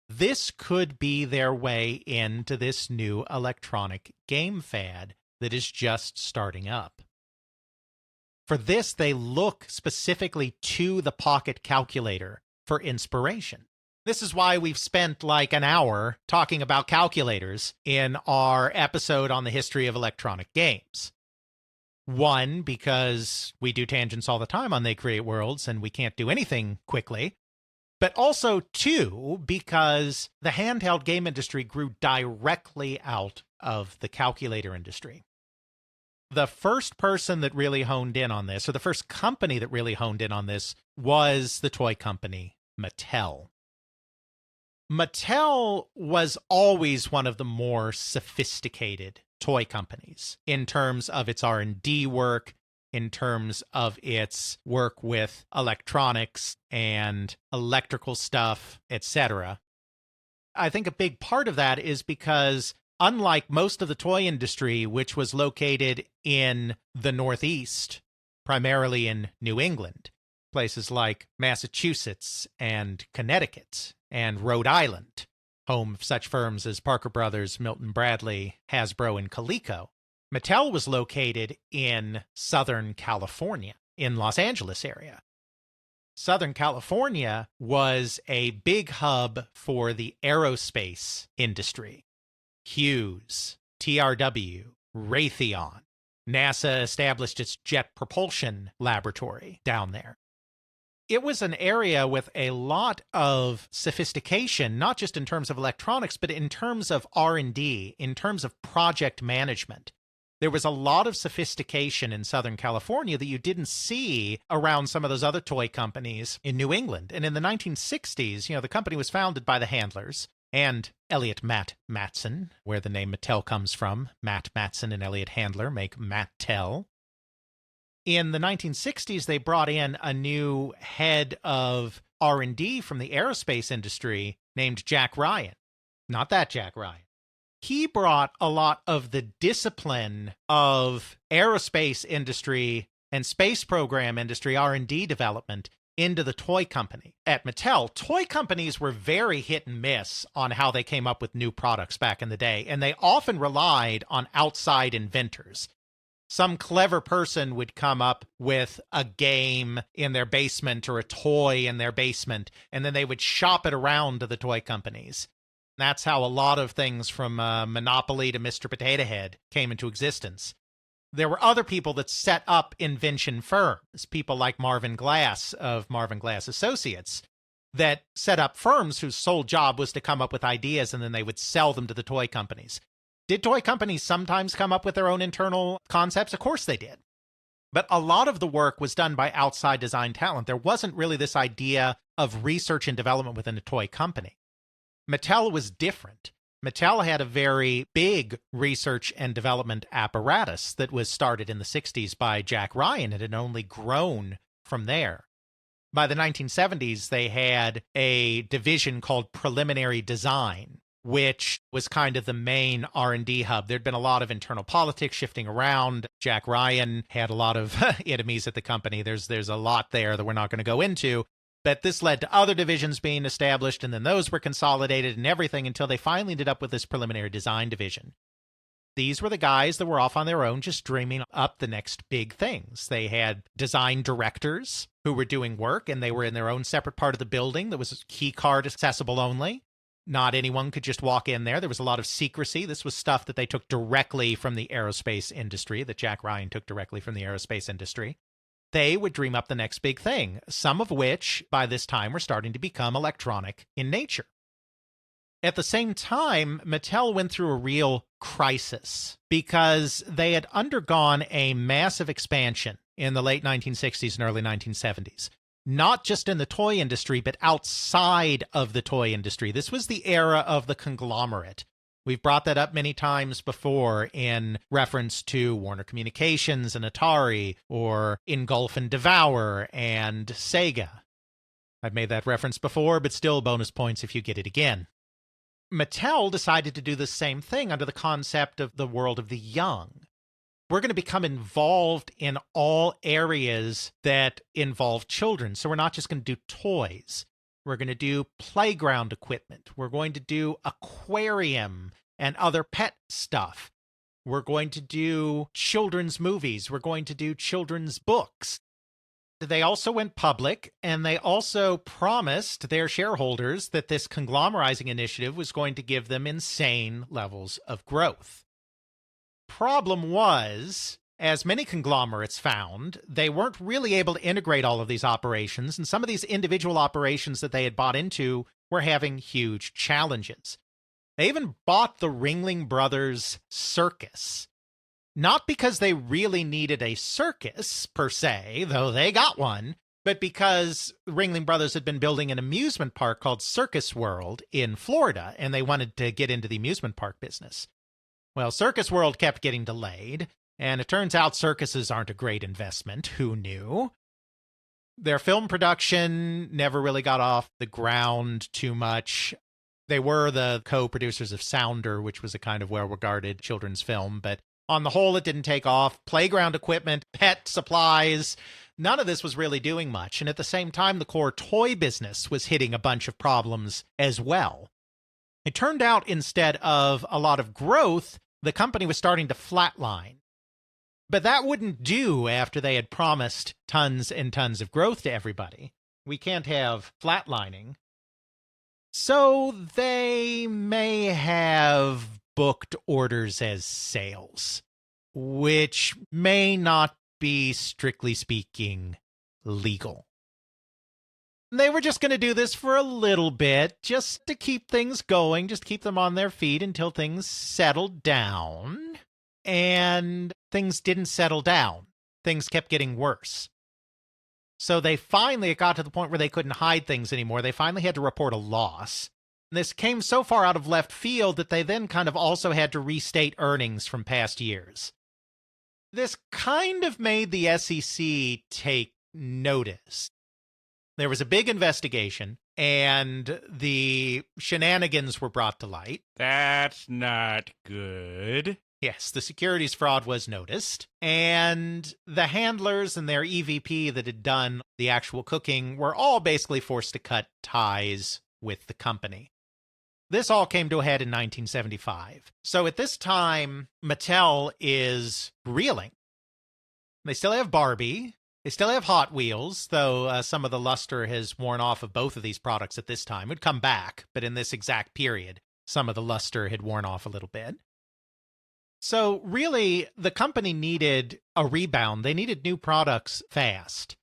this could be their way into this new electronic game fad that is just starting up. For this, they look specifically to the pocket calculator for inspiration. This is why we've spent like an hour talking about calculators in our episode on the history of electronic games. One, because we do tangents all the time on They Create Worlds and we can't do anything quickly. But also, two, because the handheld game industry grew directly out of the calculator industry. The first person that really honed in on this, or the first company that really honed in on this, was the toy company Mattel. Mattel was always one of the more sophisticated toy companies in terms of its R&D work, in terms of its work with electronics and electrical stuff, etc. I think a big part of that is because unlike most of the toy industry, which was located in the Northeast, primarily in New England, places like Massachusetts and Connecticut and Rhode Island, home of such firms as Parker Brothers, Milton Bradley, Hasbro, and Coleco, Mattel was located in Southern California, in Los Angeles area. Southern California was a big hub for the aerospace industry. Hughes, TRW, Raytheon. NASA established its jet propulsion laboratory down there. It was an area with a lot of sophistication, not just in terms of electronics, but in terms of R&D, in terms of project management. There was a lot of sophistication in Southern California that you didn't see around some of those other toy companies in New England. And in the 1960s, the company was founded by the Handlers and Elliot Matt Matson, where the name Mattel comes from. Matt Matson and Elliot Handler make Mattel. In the 1960s, they brought in a new head of R&D from the aerospace industry named Jack Ryan. Not that Jack Ryan. He brought a lot of the discipline of aerospace industry and space program industry R&D development into the toy company. At Mattel, toy companies were very hit and miss on how they came up with new products back in the day, and they often relied on outside inventors. Some clever person would come up with a game in their basement or a toy in their basement, and then they would shop it around to the toy companies. That's how a lot of things from Monopoly to Mr. Potato Head came into existence. There were other people that set up invention firms, people like Marvin Glass of Marvin Glass Associates, that set up firms whose sole job was to come up with ideas and then they would sell them to the toy companies. Did toy companies sometimes come up with their own internal concepts? Of course they did. But a lot of the work was done by outside design talent. There wasn't really this idea of research and development within a toy company. Mattel was different. Mattel had a very big research and development apparatus that was started in the 60s by Jack Ryan. It had only grown from there. By the 1970s, they had a division called Preliminary Design, which was kind of the main R&D hub. There'd been a lot of internal politics shifting around. Jack Ryan had a lot of enemies at the company. There's a lot there that we're not going to go into. But this led to other divisions being established, and then those were consolidated and everything until they finally ended up with this Preliminary Design division. These were the guys that were off on their own just dreaming up the next big things. They had design directors who were doing work, and they were in their own separate part of the building that was key card accessible only. Not anyone could just walk in there. There was a lot of secrecy. This was stuff that they took directly from the aerospace industry, that Jack Ryan took directly from the aerospace industry. They would dream up the next big thing, some of which, by this time, were starting to become electronic in nature. At the same time, Mattel went through a real crisis because they had undergone a massive expansion in the late 1960s and early 1970s. Not just in the toy industry, but outside of the toy industry. This was the era of the conglomerate. We've brought that up many times before in reference to Warner Communications and Atari, or Engulf and Devour and Sega. I've made that reference before, but still bonus points if you get it again. Mattel decided to do the same thing under the concept of the world of the young. We're going to become involved in all areas that involve children. So we're not just going to do toys. We're going to do playground equipment. We're going to do aquarium and other pet stuff. We're going to do children's movies. We're going to do children's books. They also went public, and they also promised their shareholders that this conglomerizing initiative was going to give them insane levels of growth. Problem was, as many conglomerates found, they weren't really able to integrate all of these operations, and some of these individual operations that they had bought into were having huge challenges. They even bought the Ringling Brothers Circus. Not because they really needed a circus, per se, though they got one, but because Ringling Brothers had been building an amusement park called Circus World in Florida, and they wanted to get into the amusement park business. Well, Circus World kept getting delayed, and it turns out circuses aren't a great investment. Who knew? Their film production never really got off the ground too much. They were the co-producers of Sounder, which was a kind of well-regarded children's film, but on the whole, it didn't take off. Playground equipment, pet supplies, none of this was really doing much. And at the same time, the core toy business was hitting a bunch of problems as well. It turned out instead of a lot of growth, the company was starting to flatline. But that wouldn't do after they had promised tons and tons of growth to everybody. We can't have flatlining. So they may have booked orders as sales, which may not be, strictly speaking, legal. They were just going to do this for a little bit, just to keep things going, just keep them on their feet until things settled down. And things didn't settle down. Things kept getting worse. So they finally got to the point where they couldn't hide things anymore. They finally had to report a loss. This came so far out of left field that they then kind of also had to restate earnings from past years. This kind of made the SEC take notice. There was a big investigation, and the shenanigans were brought to light. That's not good. Yes, the securities fraud was noticed, and the handlers and their EVP that had done the actual cooking were all basically forced to cut ties with the company. This all came to a head in 1975. So at this time, Mattel is reeling. They still have Barbie. They still have Hot Wheels, though some of the luster has worn off of both of these products at this time. It would come back, but in this exact period. some of the luster had worn off a little bit. So really, the company needed a rebound. They needed new products fast.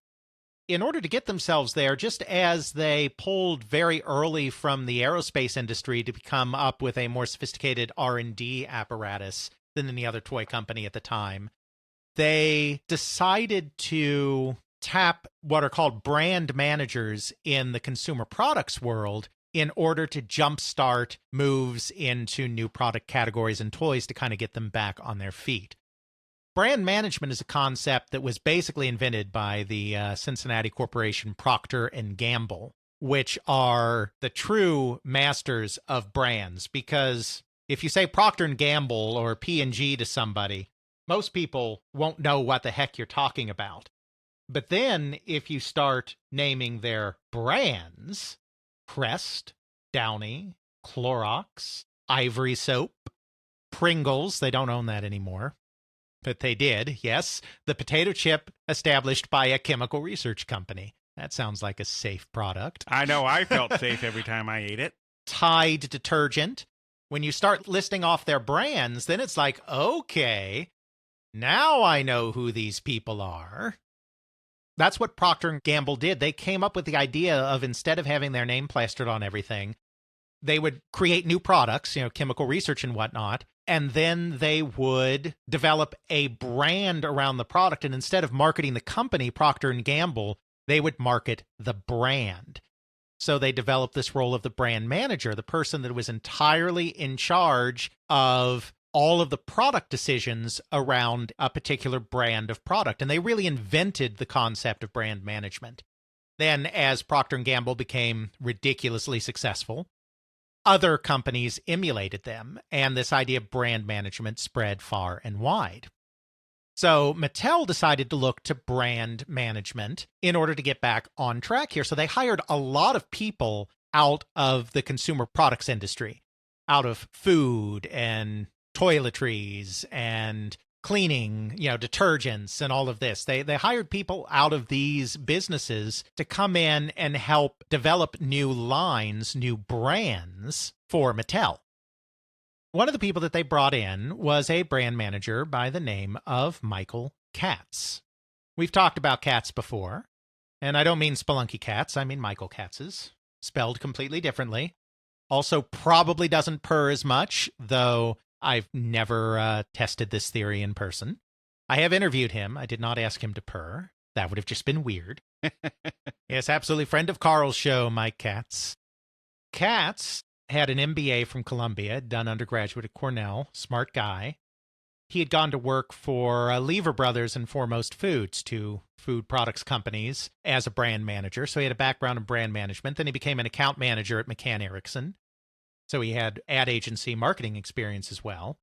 In order to get themselves there, just as they pulled very early from the aerospace industry to come up with a more sophisticated R&D apparatus than any other toy company at the time, they decided to tap what are called brand managers in the consumer products world in order to jumpstart moves into new product categories and toys to kind of get them back on their feet. Brand management is a concept that was basically invented by the Cincinnati corporation Procter and Gamble, which are the true masters of brands. Because if you say Procter and Gamble or P&G to somebody, most people won't know what the heck you're talking about. But then if you start naming their brands, Crest, Downy, Clorox, Ivory Soap, Pringles, they don't own that anymore. But they did, yes. The potato chip established by a chemical research company. That sounds like a safe product. I know, I felt safe every time I ate it. Tide detergent. When you start listing off their brands, then it's like, okay, now I know who these people are. That's what Procter & Gamble did. They came up with the idea of, instead of having their name plastered on everything, they would create new products, chemical research and whatnot, and then they would develop a brand around the product. And instead of marketing the company, Procter & Gamble, they would market the brand. So they developed this role of the brand manager, the person that was entirely in charge of all of the product decisions around a particular brand of product. And they really invented the concept of brand management. Then, as Procter & Gamble became ridiculously successful, other companies emulated them, and this idea of brand management spread far and wide. So Mattel decided to look to brand management in order to get back on track here. So they hired a lot of people out of the consumer products industry, out of food and toiletries and cleaning, detergents and all of this. They hired people out of these businesses to come in and help develop new lines, new brands for Mattel. One of the people that they brought in was a brand manager by the name of Michael Katz. We've talked about Katz before, and I don't mean Spelunky Katz, I mean Michael Katz's, spelled completely differently. Also probably doesn't purr as much, though I've never tested this theory in person. I have interviewed him. I did not ask him to purr. That would have just been weird. Yes, absolutely. Friend of Carl's show, Mike Katz. Katz had an MBA from Columbia, done undergraduate at Cornell, smart guy. He had gone to work for Lever Brothers and Foremost Foods, two food products companies, as a brand manager. So he had a background in brand management. Then he became an account manager at McCann Erickson. So he had ad agency marketing experience as well.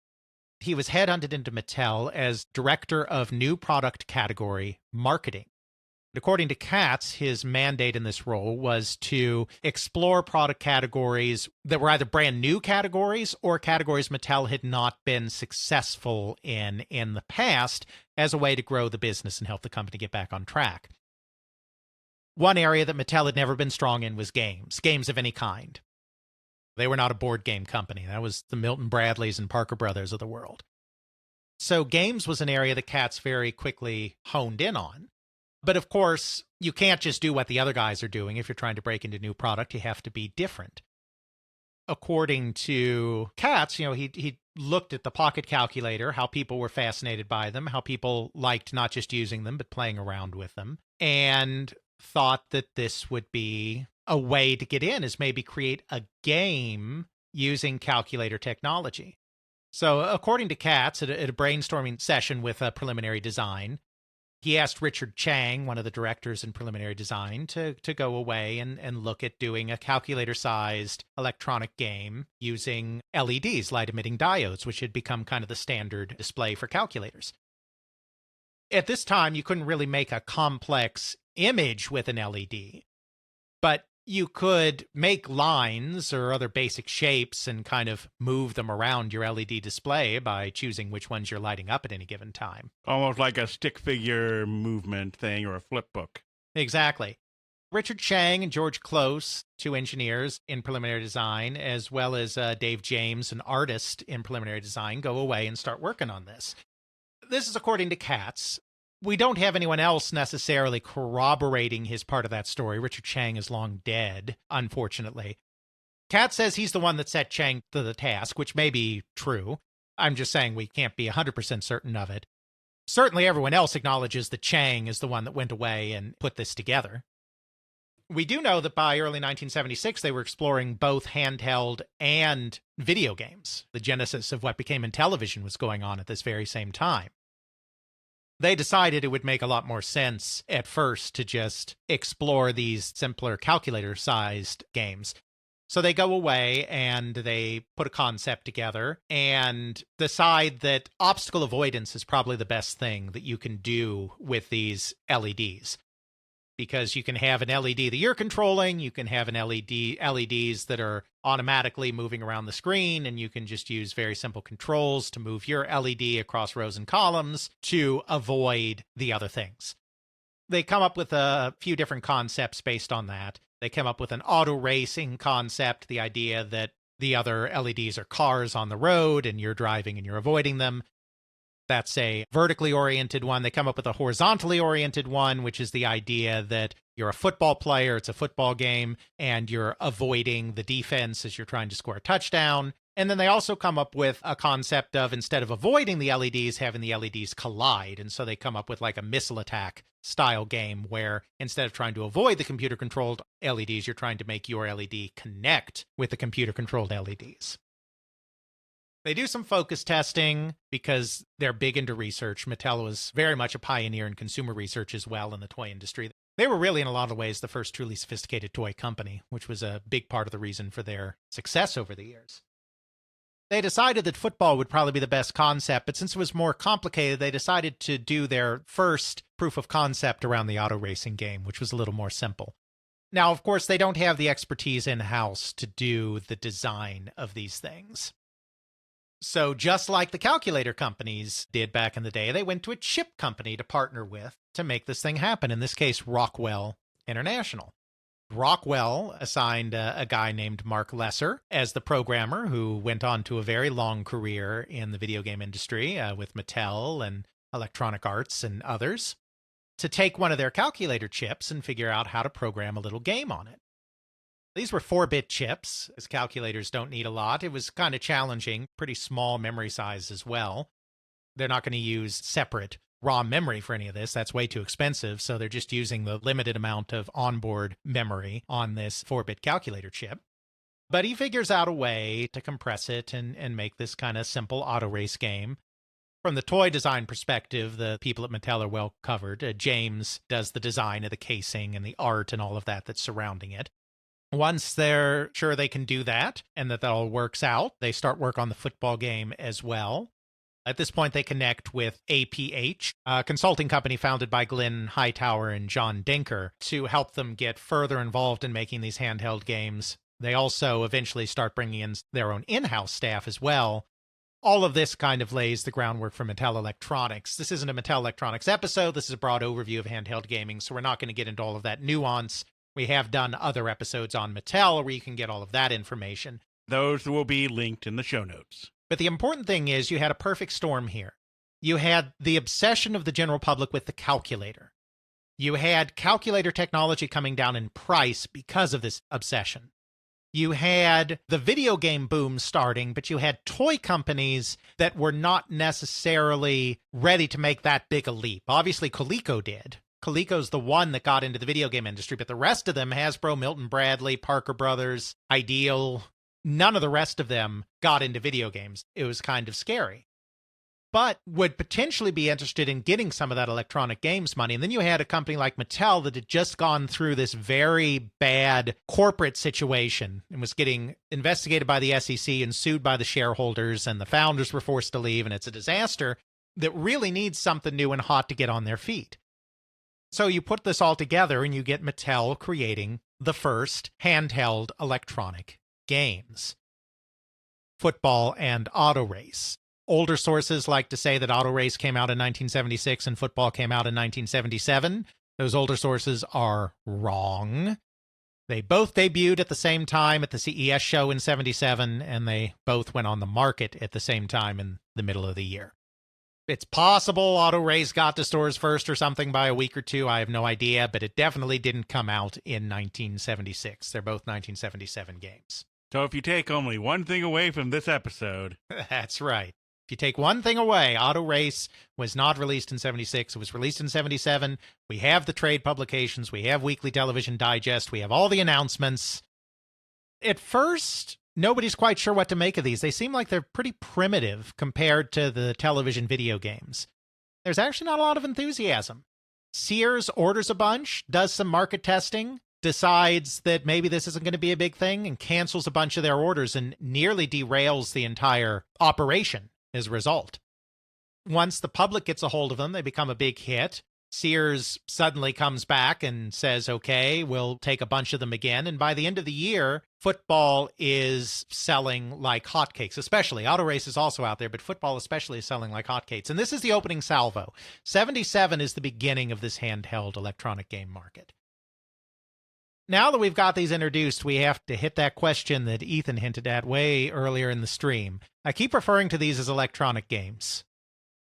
He was headhunted into Mattel as director of new product category marketing. According to Katz, his mandate in this role was to explore product categories that were either brand new categories or categories Mattel had not been successful in the past, as a way to grow the business and help the company get back on track. One area that Mattel had never been strong in was games of any kind. They were not a board game company. That was the Milton Bradleys and Parker Brothers of the world. So games was an area that Katz very quickly honed in on. But of course, you can't just do what the other guys are doing. If you're trying to break into new product, you have to be different. According to Katz, he looked at the pocket calculator, how people were fascinated by them, how people liked not just using them, but playing around with them, and thought that this would be a way to get in, is maybe create a game using calculator technology. So according to Katz, at a brainstorming session with a preliminary design, he asked Richard Chang, one of the directors in preliminary design, to go away and look at doing a calculator-sized electronic game using LEDs, light-emitting diodes, which had become kind of the standard display for calculators. At this time, you couldn't really make a complex image with an LED, but you could make lines or other basic shapes and kind of move them around your LED display by choosing which ones you're lighting up at any given time. Almost like a stick figure movement thing or a flip book. Exactly. Richard Chang and George Close, two engineers in preliminary design, as well as Dave James, an artist in preliminary design, go away and start working on this. This is according to Katz. We don't have anyone else necessarily corroborating his part of that story. Richard Chang is long dead, unfortunately. Katz says he's the one that set Chang to the task, which may be true. I'm just saying we can't be 100% certain of it. Certainly everyone else acknowledges that Chang is the one that went away and put this together. We do know that by early 1976, they were exploring both handheld and video games. The genesis of what became Intellivision was going on at this very same time. They decided it would make a lot more sense at first to just explore these simpler calculator-sized games. So they go away and they put a concept together and decide that obstacle avoidance is probably the best thing that you can do with these LEDs. Because you can have an LED that you're controlling, you can have an LEDs that are automatically moving around the screen, and you can just use very simple controls to move your LED across rows and columns to avoid the other things. They come up with a few different concepts based on that. They come up with an auto racing concept, the idea that the other LEDs are cars on the road and you're driving and you're avoiding them. That's a vertically oriented one. They come up with a horizontally oriented one, which is the idea that you're a football player, it's a football game, and you're avoiding the defense as you're trying to score a touchdown. And then they also come up with a concept of, instead of avoiding the LEDs, having the LEDs collide. And so they come up with like a missile attack style game where instead of trying to avoid the computer-controlled LEDs, you're trying to make your LED connect with the computer-controlled LEDs. They do some focus testing because they're big into research. Mattel was very much a pioneer in consumer research as well in the toy industry. They were really, in a lot of ways, the first truly sophisticated toy company, which was a big part of the reason for their success over the years. They decided that football would probably be the best concept, but since it was more complicated, they decided to do their first proof of concept around the auto racing game, which was a little more simple. Now, of course, they don't have the expertise in-house to do the design of these things. So just like the calculator companies did back in the day, they went to a chip company to partner with to make this thing happen. In this case, Rockwell International. Rockwell assigned a guy named Mark Lesser as the programmer, who went on to a very long career in the video game industry with Mattel and Electronic Arts and others, to take one of their calculator chips and figure out how to program a little game on it. These were 4-bit chips, as calculators don't need a lot. It was kind of challenging, pretty small memory size as well. They're not going to use separate ROM memory for any of this. That's way too expensive, so they're just using the limited amount of onboard memory on this 4-bit calculator chip. But he figures out a way to compress it and make this kind of simple auto race game. From the toy design perspective, the people at Mattel are well covered. James does the design of the casing and the art and all of that that's surrounding it. Once they're sure they can do that and that all works out, they start work on the football game as well. At this point, they connect with APH, a consulting company founded by Glenn Hightower and John Denker, to help them get further involved in making these handheld games. They also eventually start bringing in their own in-house staff as well. All of this kind of lays the groundwork for Mattel Electronics. This isn't a Mattel Electronics episode. This is a broad overview of handheld gaming, so we're not going to get into all of that nuance. We have done other episodes on Mattel where you can get all of that information. Those will be linked in the show notes. But the important thing is you had a perfect storm here. You had the obsession of the general public with the calculator. You had calculator technology coming down in price because of this obsession. You had the video game boom starting, but you had toy companies that were not necessarily ready to make that big a leap. Obviously, Coleco did. Coleco's the one that got into the video game industry, but the rest of them, Hasbro, Milton Bradley, Parker Brothers, Ideal, none of the rest of them got into video games. It was kind of scary. But would potentially be interested in getting some of that electronic games money. And then you had a company like Mattel that had just gone through this very bad corporate situation and was getting investigated by the SEC and sued by the shareholders, and the founders were forced to leave, and it's a disaster that really needs something new and hot to get on their feet. So you put this all together and you get Mattel creating the first handheld electronic games. Football and auto race. Older sources like to say that auto race came out in 1976 and football came out in 1977. Those older sources are wrong. They both debuted at the same time at the CES show in 77, and they both went on the market at the same time in the middle of the year. It's possible Auto Race got to stores first or something by a week or two. I have no idea, but it definitely didn't come out in 1976. They're both 1977 games. So if you take only one thing away from this episode... That's right. If you take one thing away, Auto Race was not released in 76. It was released in 77. We have the trade publications. We have Weekly Television Digest. We have all the announcements. At first, nobody's quite sure what to make of these. They seem like they're pretty primitive compared to the television video games. There's actually not a lot of enthusiasm. Sears orders a bunch, does some market testing, decides that maybe this isn't going to be a big thing, and cancels a bunch of their orders and nearly derails the entire operation as a result. Once the public gets a hold of them, they become a big hit. Sears suddenly comes back and says, okay, we'll take a bunch of them again. And by the end of the year, football is selling like hotcakes, especially. Auto Race is also out there, but football especially is selling like hotcakes. And this is the opening salvo. 77 is the beginning of this handheld electronic game market. Now that we've got these introduced, we have to hit that question that Ethan hinted at way earlier in the stream. I keep referring to these as electronic games.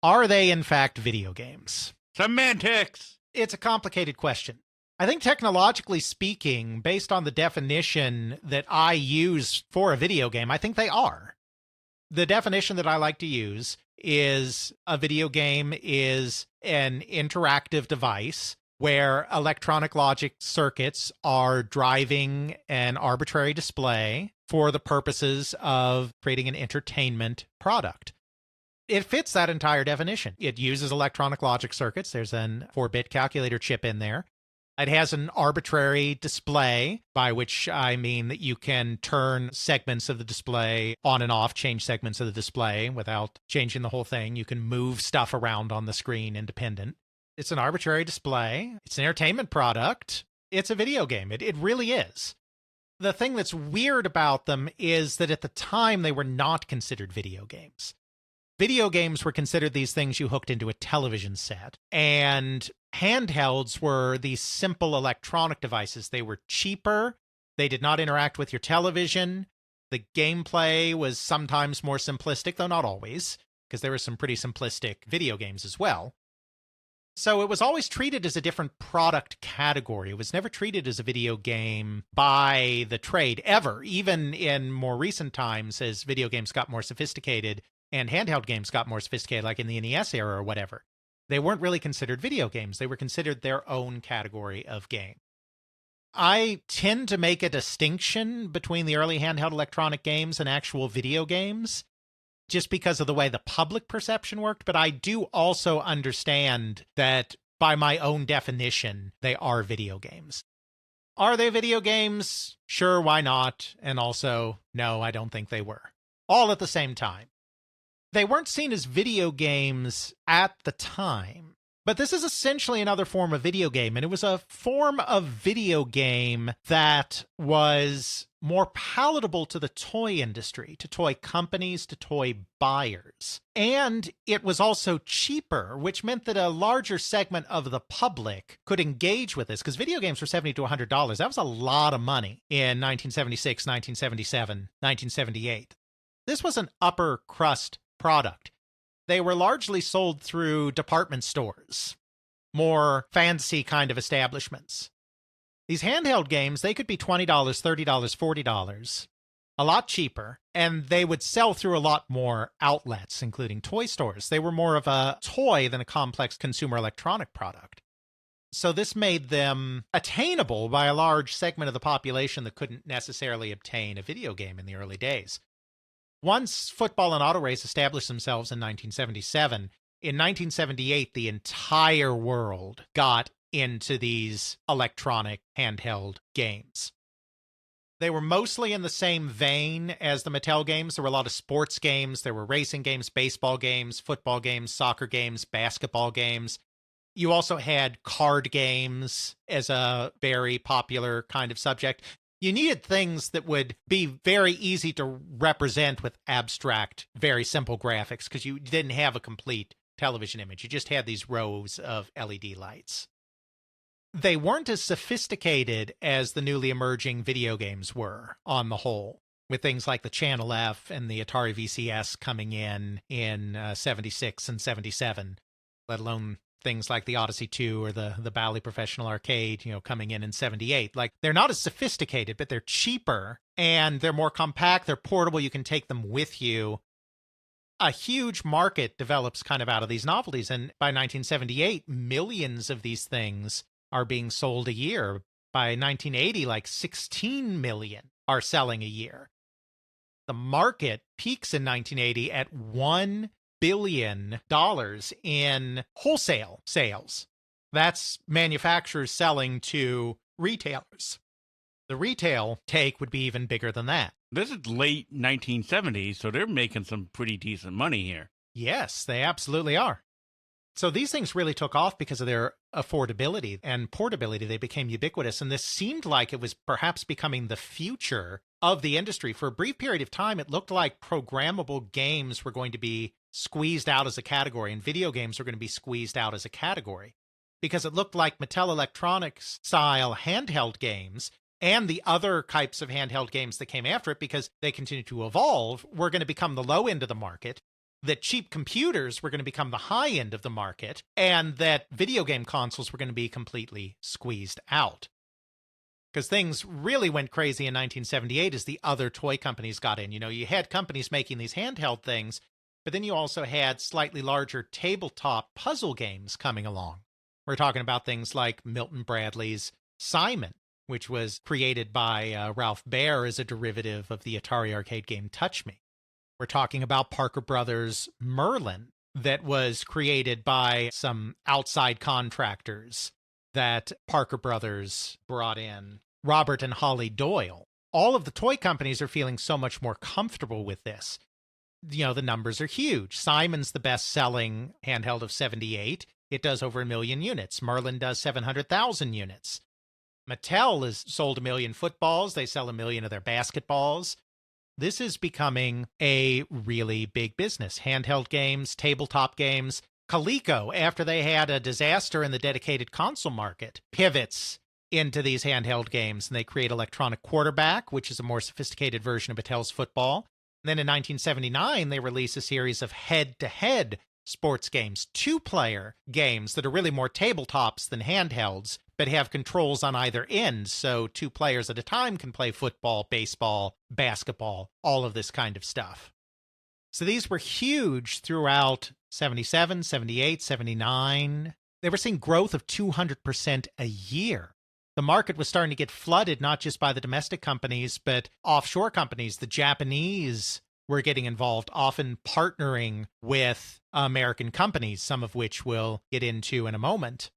Are they, in fact, video games? Semantics! It's a complicated question. I think technologically speaking, based on the definition that I use for a video game, I think they are. The definition that I like to use is a video game is an interactive device where electronic logic circuits are driving an arbitrary display for the purposes of creating an entertainment product. It fits that entire definition. It uses electronic logic circuits. There's an 4-bit calculator chip in there. It has an arbitrary display, by which I mean that you can turn segments of the display on and off, change segments of the display without changing the whole thing. You can move stuff around on the screen independent. It's an arbitrary display. It's an entertainment product. It's a video game. It really is. The thing that's weird about them is that at the time, they were not considered video games. Video games were considered these things you hooked into a television set. And handhelds were these simple electronic devices. They were cheaper. They did not interact with your television. The gameplay was sometimes more simplistic, though not always, because there were some pretty simplistic video games as well. So it was always treated as a different product category. It was never treated as a video game by the trade, ever. Even in more recent times, as video games got more sophisticated and handheld games got more sophisticated, like in the NES era or whatever, they weren't really considered video games. They were considered their own category of game. I tend to make a distinction between the early handheld electronic games and actual video games, just because of the way the public perception worked, but I do also understand that by my own definition, they are video games. Are they video games? Sure, why not? And also, no, I don't think they were. All at the same time. They weren't seen as video games at the time, but this is essentially another form of video game, and it was a form of video game that was more palatable to the toy industry, to toy companies, to toy buyers. And it was also cheaper, which meant that a larger segment of the public could engage with this, because video games were $70 to $100. That was a lot of money in 1976, 1977, 1978. This was an upper crust product. They were largely sold through department stores, more fancy kind of establishments. These handheld games, they could be $20, $30, $40, a lot cheaper, and they would sell through a lot more outlets, including toy stores. They were more of a toy than a complex consumer electronic product. So this made them attainable by a large segment of the population that couldn't necessarily obtain a video game in the early days. Once football and auto race established themselves in 1977, in 1978, the entire world got into these electronic handheld games. They were mostly in the same vein as the Mattel games. There were a lot of sports games. There were racing games, baseball games, football games, soccer games, basketball games. You also had card games as a very popular kind of subject. You needed things that would be very easy to represent with abstract, very simple graphics, because you didn't have a complete television image. You just had these rows of LED lights. They weren't as sophisticated as the newly emerging video games were on the whole, with things like the Channel F and the Atari VCS coming in 76 and 77, let alone things like the Odyssey 2 or the Bally Professional Arcade, coming in 78. Like, they're not as sophisticated, but they're cheaper and they're more compact. They're portable. You can take them with you. A huge market develops kind of out of these novelties. And by 1978, millions of these things are being sold a year. By 1980, like 16 million are selling a year. The market peaks in 1980 at $1 billion in wholesale sales. That's manufacturers selling to retailers. The retail take would be even bigger than that. This is late 1970s, so they're making some pretty decent money here. Yes, they absolutely are. So these things really took off because of their affordability and portability. They became ubiquitous, and this seemed like it was perhaps becoming the future of the industry. For a brief period of time, it looked like programmable games were going to be squeezed out as a category, and video games were going to be squeezed out as a category, because it looked like Mattel Electronics style handheld games and the other types of handheld games that came after it, because they continued to evolve, were going to become the low end of the market, that cheap computers were going to become the high end of the market, and that video game consoles were going to be completely squeezed out. Because things really went crazy in 1978 as the other toy companies got in. You had companies making these handheld things, but then you also had slightly larger tabletop puzzle games coming along. We're talking about things like Milton Bradley's Simon, which was created by Ralph Baer as a derivative of the Atari arcade game Touch Me. We're talking about Parker Brothers' Merlin, that was created by some outside contractors that Parker Brothers brought in, Robert and Holly Doyle. All of the toy companies are feeling so much more comfortable with this. The numbers are huge. Simon's the best-selling handheld of 78. It does over 1 million units. Merlin does 700,000 units. Mattel has sold 1 million footballs. They sell 1 million of their basketballs. This is becoming a really big business. Handheld games, tabletop games. Coleco, after they had a disaster in the dedicated console market, pivots into these handheld games, and they create Electronic Quarterback, which is a more sophisticated version of Mattel's football. And then in 1979, they release a series of head-to-head sports games, 2-player games that are really more tabletops than handhelds, but have controls on either end, so 2 players at a time can play football, baseball, basketball, all of this kind of stuff. So these were huge throughout 77, 78, 79. They were seeing growth of 200% a year. The market was starting to get flooded, not just by the domestic companies, but offshore companies. The Japanese were getting involved, often partnering with American companies, some of which we'll get into in a moment.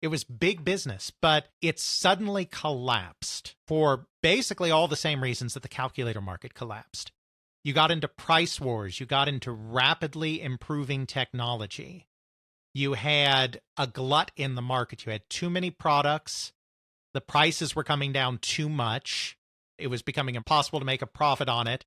It was big business, but it suddenly collapsed for basically all the same reasons that the calculator market collapsed. You got into price wars. You got into rapidly improving technology. You had a glut in the market. You had too many products. The prices were coming down too much. It was becoming impossible to make a profit on it.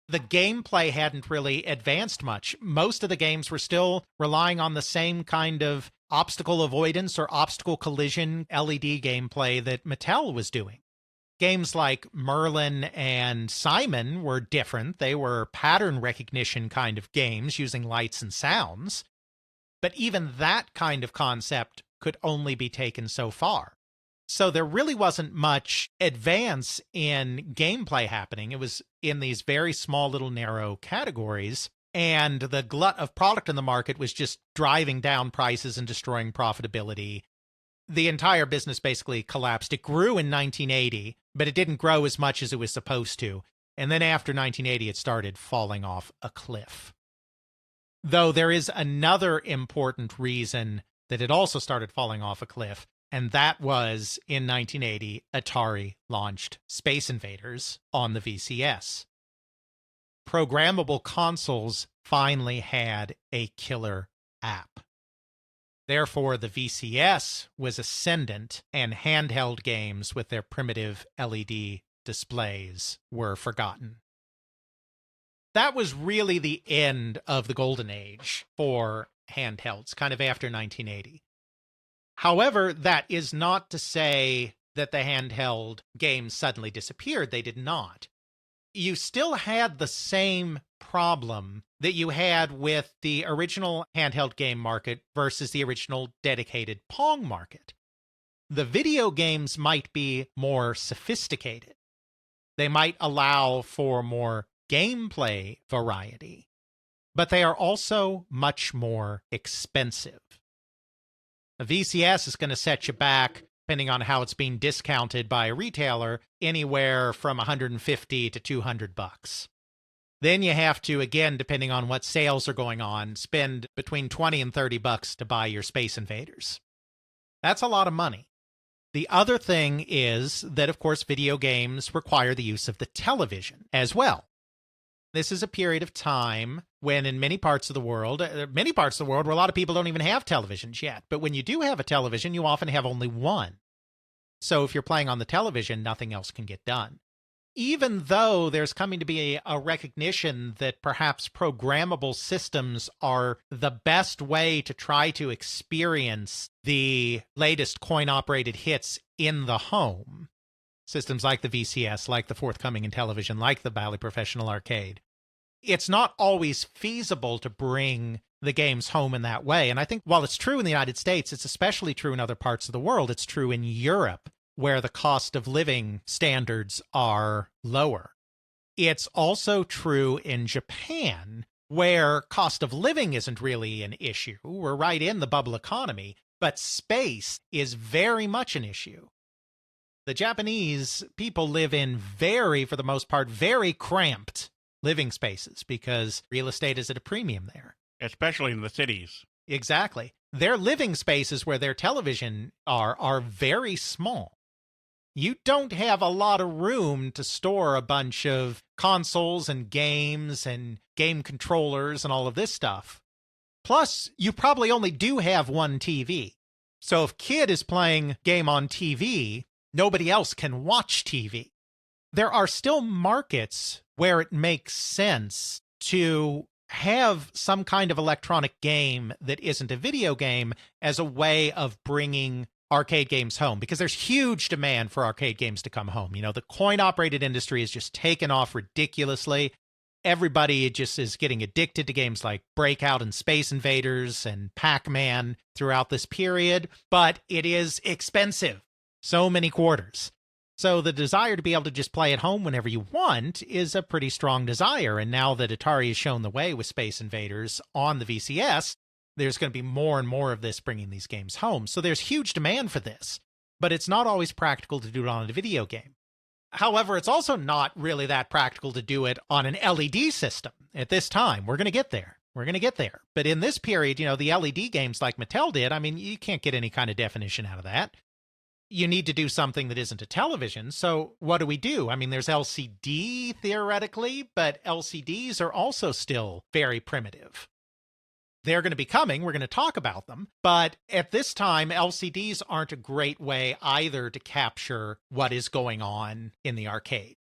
The gameplay hadn't really advanced much. Most of the games were still relying on the same kind of obstacle avoidance or obstacle collision LED gameplay that Mattel was doing. Games like Merlin and Simon were different. They were pattern recognition kind of games using lights and sounds. But even that kind of concept could only be taken so far. So there really wasn't much advance in gameplay happening. It was in these very small little narrow categories, and the glut of product in the market was just driving down prices and destroying profitability. The entire business basically collapsed. It grew in 1980, but it didn't grow as much as it was supposed to. And then after 1980, it started falling off a cliff. Though there is another important reason that it also started falling off a cliff, and that was in 1980, Atari launched Space Invaders on the VCS. Programmable consoles finally had a killer app. Therefore, the VCS was ascendant, and handheld games with their primitive LED displays were forgotten. That was really the end of the golden age for handhelds, kind of after 1980. However, that is not to say that the handheld games suddenly disappeared. They did not. You still had the same problem that you had with the original handheld game market versus the original dedicated Pong market. The video games might be more sophisticated. They might allow for more gameplay variety, but they are also much more expensive. A VCS is going to set you back, depending on how it's being discounted by a retailer, anywhere from $150 to $200. Then you have to, again, depending on what sales are going on, spend between $20 and $30 to buy your Space Invaders. That's a lot of money. The other thing is that, of course, video games require the use of the television as well. This is a period of time when in many parts of the world where a lot of people don't even have televisions yet. But when you do have a television, you often have only one. So if you're playing on the television, nothing else can get done. Even though there's coming to be a recognition that perhaps programmable systems are the best way to try to experience the latest coin-operated hits in the home, systems like the VCS, like the forthcoming Intellivision, like the Bally Professional Arcade, it's not always feasible to bring the games home in that way. And I think while it's true in the United States, it's especially true in other parts of the world. It's true in Europe, where the cost of living standards are lower. It's also true in Japan, where cost of living isn't really an issue. We're right in the bubble economy, but space is very much an issue. The Japanese people live in for the most part, very cramped living spaces because real estate is at a premium there. Especially in the cities. Exactly. Their living spaces where their television are very small. You don't have a lot of room to store a bunch of consoles and games and game controllers and all of this stuff. Plus, you probably only do have one TV. So if kid is playing game on TV, nobody else can watch TV. There are still markets where it makes sense to have some kind of electronic game that isn't a video game as a way of bringing arcade games home, because there's huge demand for arcade games to come home. You know, the coin-operated industry has just taken off ridiculously. Everybody just is getting addicted to games like Breakout and Space Invaders and Pac-Man throughout this period, but it is expensive. So many quarters. So the desire to be able to just play at home whenever you want is a pretty strong desire. And now that Atari has shown the way with Space Invaders on the VCS, there's going to be more and more of this bringing these games home. So there's huge demand for this, but it's not always practical to do it on a video game. However, it's also not really that practical to do it on an LED system at this time. We're going to get there. But in this period, you know, the LED games like Mattel did, I mean, you can't get any kind of definition out of that. You need to do something that isn't a television. So what do? I mean, there's LCD theoretically, but LCDs are also still very primitive. They're going to be coming. We're going to talk about them. But at this time, LCDs aren't a great way either to capture what is going on in the arcade.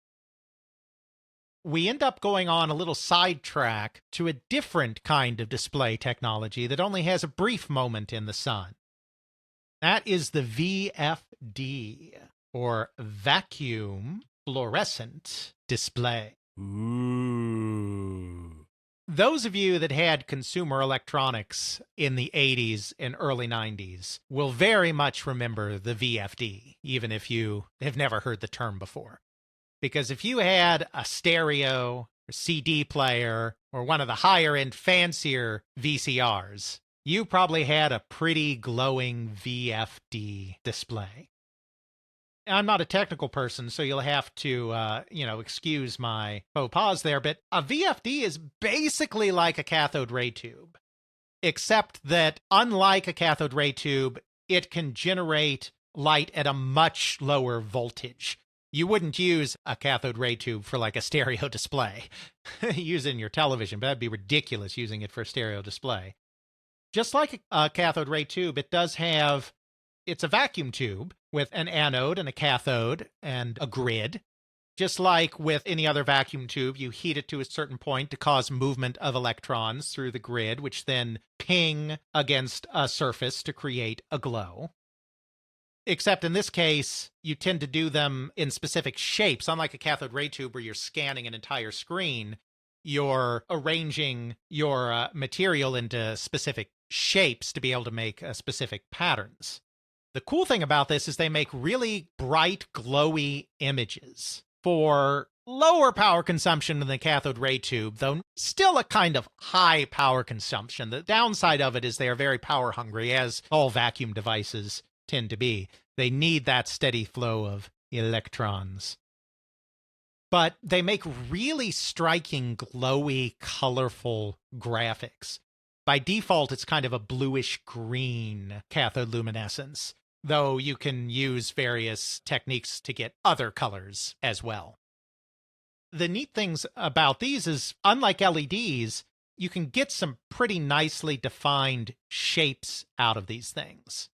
We end up going on a little sidetrack to a different kind of display technology that only has a brief moment in the sun. That is the VFD, or vacuum fluorescent display. Ooh. Those of you that had consumer electronics in the 80s and early 90s will very much remember the VFD, even if you have never heard the term before. Because if you had a stereo or CD player or one of the higher-end, fancier VCRs, you probably had a pretty glowing VFD display. I'm not a technical person, so you'll have to, excuse my faux pas there, but a VFD is basically like a cathode ray tube, except that unlike a cathode ray tube, it can generate light at a much lower voltage. You wouldn't use a cathode ray tube for like a stereo display. Use it in your television, but that'd be ridiculous using it for a stereo display. Just like a cathode ray tube, it's a vacuum tube with an anode and a cathode and a grid. Just like with any other vacuum tube, you heat it to a certain point to cause movement of electrons through the grid, which then ping against a surface to create a glow. Except in this case, you tend to do them in specific shapes. Unlike a cathode ray tube where you're scanning an entire screen, you're arranging your material into specific shapes to be able to make specific patterns. The cool thing about this is they make really bright, glowy images for lower power consumption than the cathode ray tube, though still a kind of high power consumption. The downside of it is they are very power hungry, as all vacuum devices tend to be. They need that steady flow of electrons. But they make really striking, glowy, colorful graphics. By default, it's kind of a bluish-green cathode luminescence, though you can use various techniques to get other colors as well. The neat things about these is, unlike LEDs, you can get some pretty nicely defined shapes out of these things.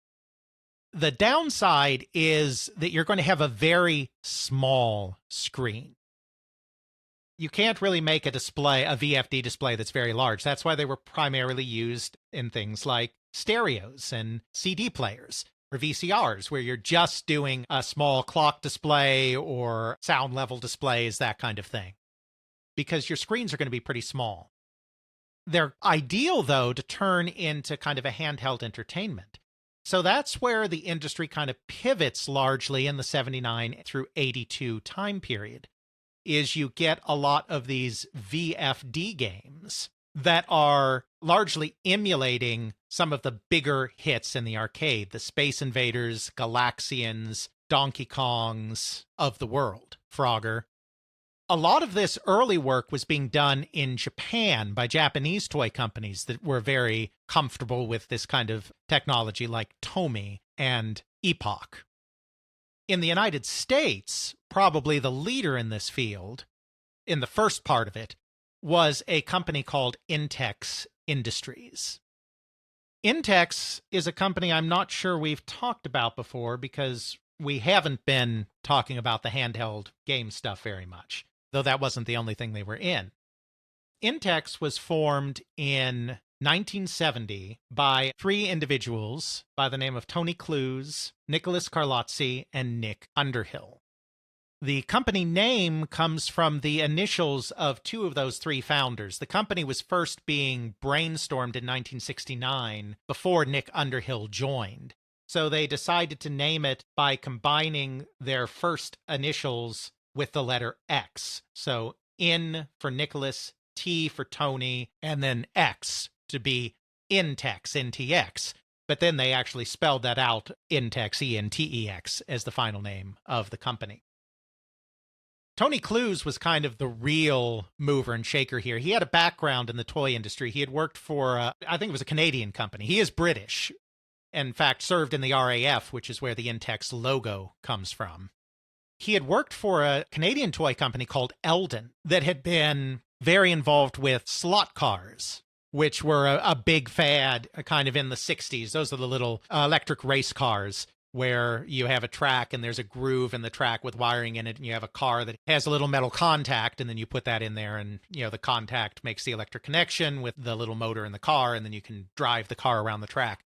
The downside is that you're going to have a very small screen. You can't really make a display, a VFD display that's very large. That's why they were primarily used in things like stereos and CD players or VCRs, where you're just doing a small clock display or sound level displays, that kind of thing, because your screens are going to be pretty small. They're ideal, though, to turn into kind of a handheld entertainment. So that's where the industry kind of pivots largely in the 79 through 82 time period, is you get a lot of these VFD games that are largely emulating some of the bigger hits in the arcade, the Space Invaders, Galaxians, Donkey Kongs of the world, Frogger. A lot of this early work was being done in Japan by Japanese toy companies that were very comfortable with this kind of technology, like Tomy and Epoch. In the United States, probably the leader in this field, in the first part of it, was a company called Intex Industries. Intex is a company I'm not sure we've talked about before because we haven't been talking about the handheld game stuff very much, though that wasn't the only thing they were in. Intex was formed in 1970 by three individuals by the name of Tony Clues, Nicholas Carlozzi, and Nick Underhill. The company name comes from the initials of two of those three founders. The company was first being brainstormed in 1969 before Nick Underhill joined. So they decided to name it by combining their first initials with the letter X. So N for Nicholas, T for Tony, and then X to be Intex, NTX. But then they actually spelled that out, Intex, ENTEX, as the final name of the company. Tony Clues was kind of the real mover and shaker here. He had a background in the toy industry. He had worked for, I think it was a Canadian company. He is British. In fact, served in the RAF, which is where the Intex logo comes from. He had worked for a Canadian toy company called Eldon that had been very involved with slot cars, which were a big fad kind of in the 60s. Those are the little electric race cars where you have a track and there's a groove in the track with wiring in it, and you have a car that has a little metal contact, and then you put that in there, and the contact makes the electric connection with the little motor in the car, and then you can drive the car around the track.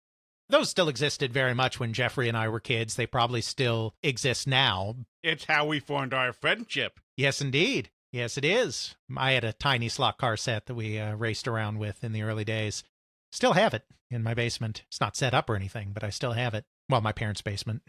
Those still existed very much when Jeffrey and I were kids. They probably still exist now. It's how we formed our friendship. Yes, indeed. Yes, it is. I had a tiny slot car set that we raced around with in the early days. Still have it in my basement. It's not set up or anything, but I still have it. Well, my parents' basement.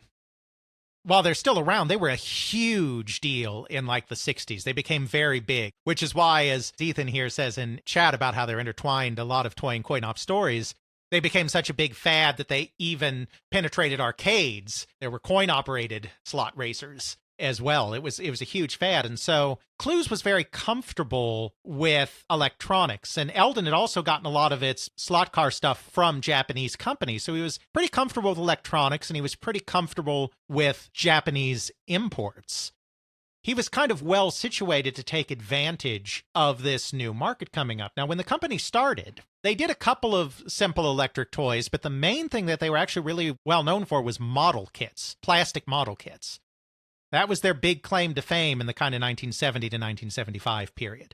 While they're still around, they were a huge deal in like the 60s. They became very big, which is why, as Ethan here says in chat about how they're intertwined, a lot of toy and coin-op stories, they became such a big fad that they even penetrated arcades. There were coin-operated slot racers as well. It was a huge fad. And so Clues was very comfortable with electronics. And Eldon had also gotten a lot of its slot car stuff from Japanese companies. So he was pretty comfortable with electronics, and he was pretty comfortable with Japanese imports. He was kind of well situated to take advantage of this new market coming up. Now, when the company started, they did a couple of simple electric toys, but the main thing that they were actually really well known for was model kits, plastic model kits. That was their big claim to fame in the kind of 1970 to 1975 period.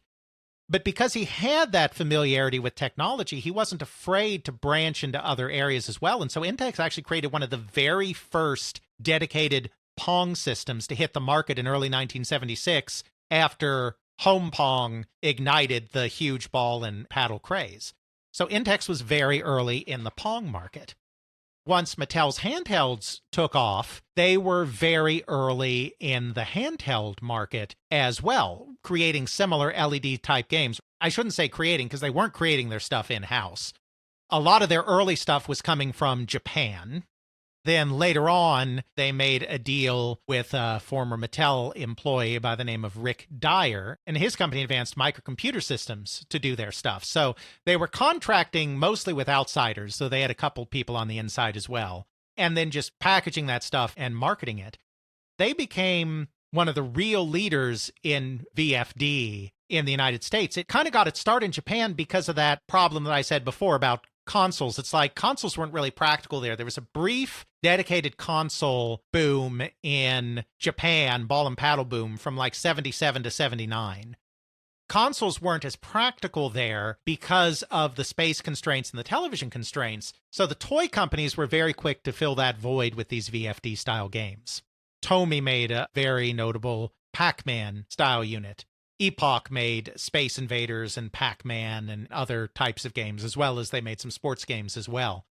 But because he had that familiarity with technology, he wasn't afraid to branch into other areas as well. And so Intex actually created one of the very first dedicated Pong systems to hit the market in early 1976 after home Pong ignited the huge ball and paddle craze. So Intex was very early in the Pong market. Once Mattel's handhelds took off, they were very early in the handheld market as well, creating similar LED-type games. I shouldn't say creating, because they weren't creating their stuff in-house. A lot of their early stuff was coming from Japan. Then later on, they made a deal with a former Mattel employee by the name of Rick Dyer, and his company Advanced Microcomputer Systems to do their stuff. So they were contracting mostly with outsiders, so they had a couple people on the inside as well, and then just packaging that stuff and marketing it. They became one of the real leaders in VFD in the United States. It kind of got its start in Japan because of that problem that I said before about consoles. It's like consoles weren't really practical there. There was a brief dedicated console boom in Japan, ball and paddle boom, from like 77 to 79. Consoles weren't as practical there because of the space constraints and the television constraints, so the toy companies were very quick to fill that void with these VFD-style games. Tomy made a very notable Pac-Man style unit. Epoch made Space Invaders and Pac-Man and other types of games, as well as they made some sports games as well.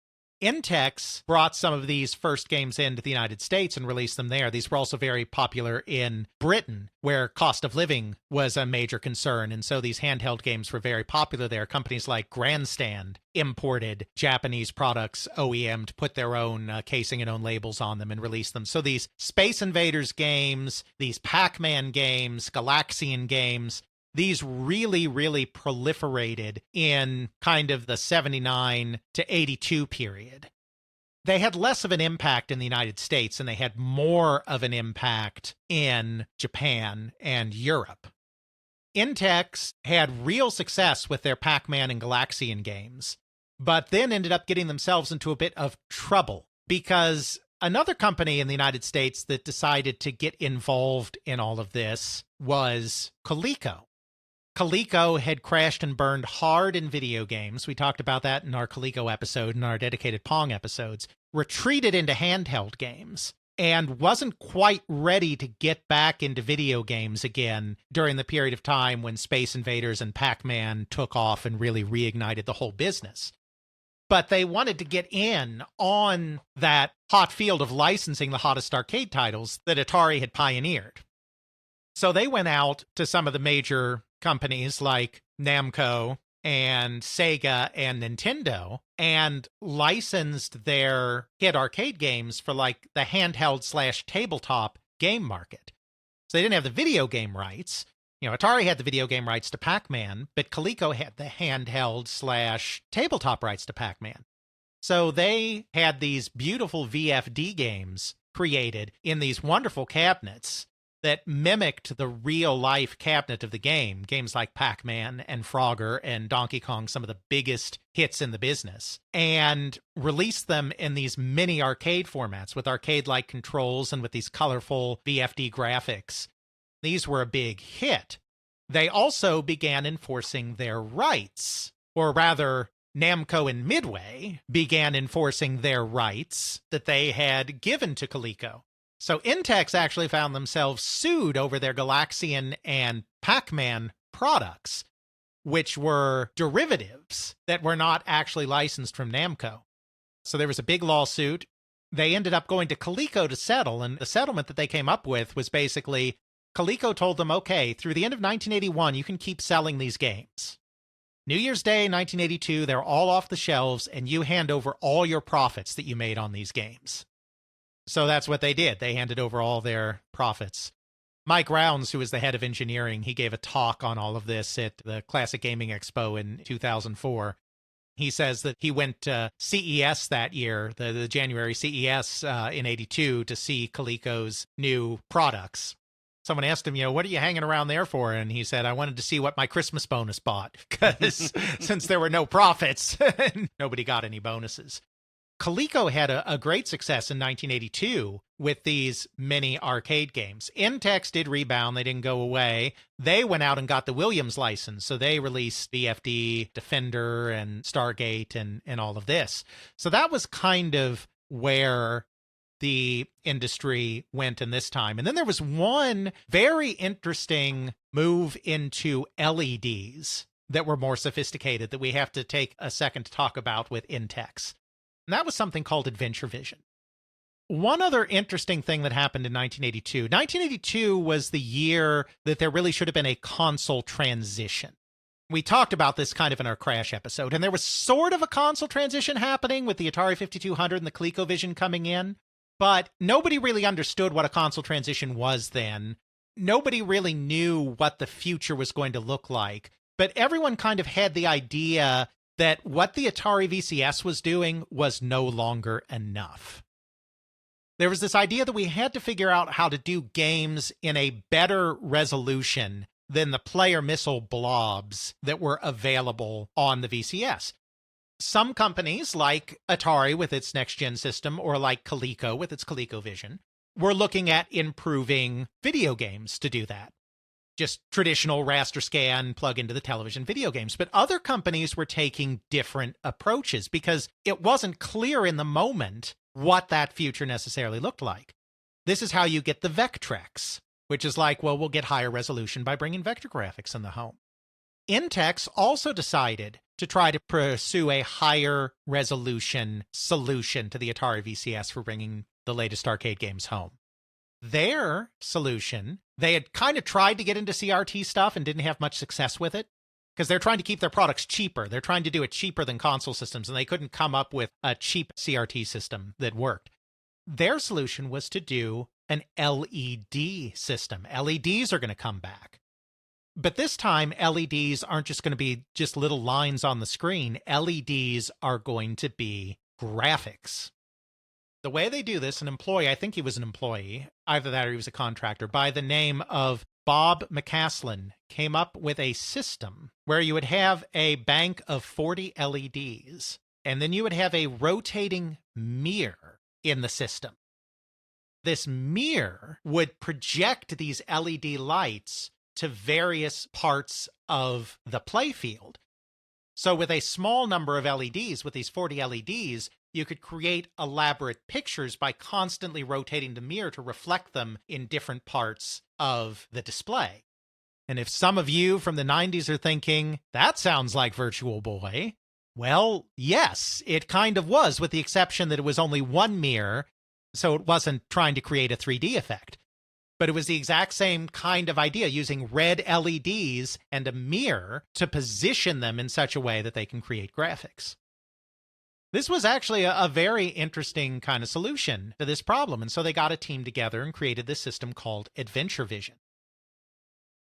Intex brought some of these first games into the United States and released them there. These were also very popular in Britain, where cost of living was a major concern, and so these handheld games were very popular there. Companies like Grandstand imported Japanese products, OEM'd, put their own casing and own labels on them and released them. So these Space Invaders games, these Pac-Man games, Galaxian games, these really, really proliferated in kind of the 79 to 82 period. They had less of an impact in the United States, and they had more of an impact in Japan and Europe. Intex had real success with their Pac-Man and Galaxian games, but then ended up getting themselves into a bit of trouble because another company in the United States that decided to get involved in all of this was Coleco. Coleco had crashed and burned hard in video games. We talked about that in our Coleco episode and our dedicated Pong episodes. Retreated into handheld games and wasn't quite ready to get back into video games again during the period of time when Space Invaders and Pac-Man took off and really reignited the whole business. But they wanted to get in on that hot field of licensing the hottest arcade titles that Atari had pioneered. So they went out to some of the major companies like Namco and Sega and Nintendo and licensed their hit arcade games for like the handheld/tabletop game market. So they didn't have the video game rights. You know, Atari had the video game rights to Pac-Man, but Coleco had the handheld/tabletop rights to Pac-Man. So they had these beautiful VFD games created in these wonderful cabinets that mimicked the real-life cabinet of the game, games like Pac-Man and Frogger and Donkey Kong, some of the biggest hits in the business, and released them in these mini arcade formats with arcade-like controls and with these colorful VFD graphics. These were a big hit. They also began enforcing their rights, or rather, Namco and Midway began enforcing their rights that they had given to Coleco. So Intex actually found themselves sued over their Galaxian and Pac-Man products, which were derivatives that were not actually licensed from Namco. So there was a big lawsuit. They ended up going to Coleco to settle, and the settlement that they came up with was basically Coleco told them, okay, through the end of 1981, you can keep selling these games. New Year's Day, 1982, they're all off the shelves, and you hand over all your profits that you made on these games. So that's what they did. They handed over all their profits. Mike Rounds, who was the head of engineering, he gave a talk on all of this at the Classic Gaming Expo in 2004. He says that he went to CES that year, the January CES in 82, to see Coleco's new products. Someone asked him, what are you hanging around there for? And he said, I wanted to see what my Christmas bonus bought, because since there were no profits, nobody got any bonuses. Coleco had a great success in 1982 with these mini arcade games. Intex did rebound. They didn't go away. They went out and got the Williams license. So they released VFD, Defender, and Stargate, and all of this. So that was kind of where the industry went in this time. And then there was one very interesting move into LEDs that were more sophisticated that we have to take a second to talk about with Intex. And that was something called Adventure Vision. One other interesting thing that happened in 1982. 1982 was the year that there really should have been a console transition. We talked about this kind of in our Crash episode, and there was sort of a console transition happening with the Atari 5200 and the ColecoVision coming in, but nobody really understood what a console transition was then. Nobody really knew what the future was going to look like, but everyone kind of had the idea that what the Atari VCS was doing was no longer enough. There was this idea that we had to figure out how to do games in a better resolution than the player missile blobs that were available on the VCS. Some companies, like Atari with its next-gen system, or like Coleco with its ColecoVision, were looking at improving video games to do that. Just traditional raster scan, plug into the television video games. But other companies were taking different approaches because it wasn't clear in the moment what that future necessarily looked like. This is how you get the Vectrex, which is like, well, we'll get higher resolution by bringing vector graphics in the home. Intex also decided to try to pursue a higher resolution solution to the Atari VCS for bringing the latest arcade games home. Their solution, they had kind of tried to get into CRT stuff and didn't have much success with it because they're trying to keep their products cheaper. They're trying to do it cheaper than console systems, and they couldn't come up with a cheap CRT system that worked. Their solution was to do an LED system. LEDs are going to come back. But this time, LEDs aren't just going to be just little lines on the screen. LEDs are going to be graphics. The way they do this, an employee, I think he was an employee, either that or he was a contractor, by the name of Bob McCaslin, came up with a system where you would have a bank of 40 LEDs, and then you would have a rotating mirror in the system. This mirror would project these LED lights to various parts of the playfield. So with a small number of LEDs, with these 40 LEDs, you could create elaborate pictures by constantly rotating the mirror to reflect them in different parts of the display. And if some of you from the 90s are thinking, that sounds like Virtual Boy, well, yes, it kind of was, with the exception that it was only one mirror, so it wasn't trying to create a 3D effect. But it was the exact same kind of idea, using red LEDs and a mirror to position them in such a way that they can create graphics. This was actually a very interesting kind of solution to this problem, and so they got a team together and created this system called Adventure Vision.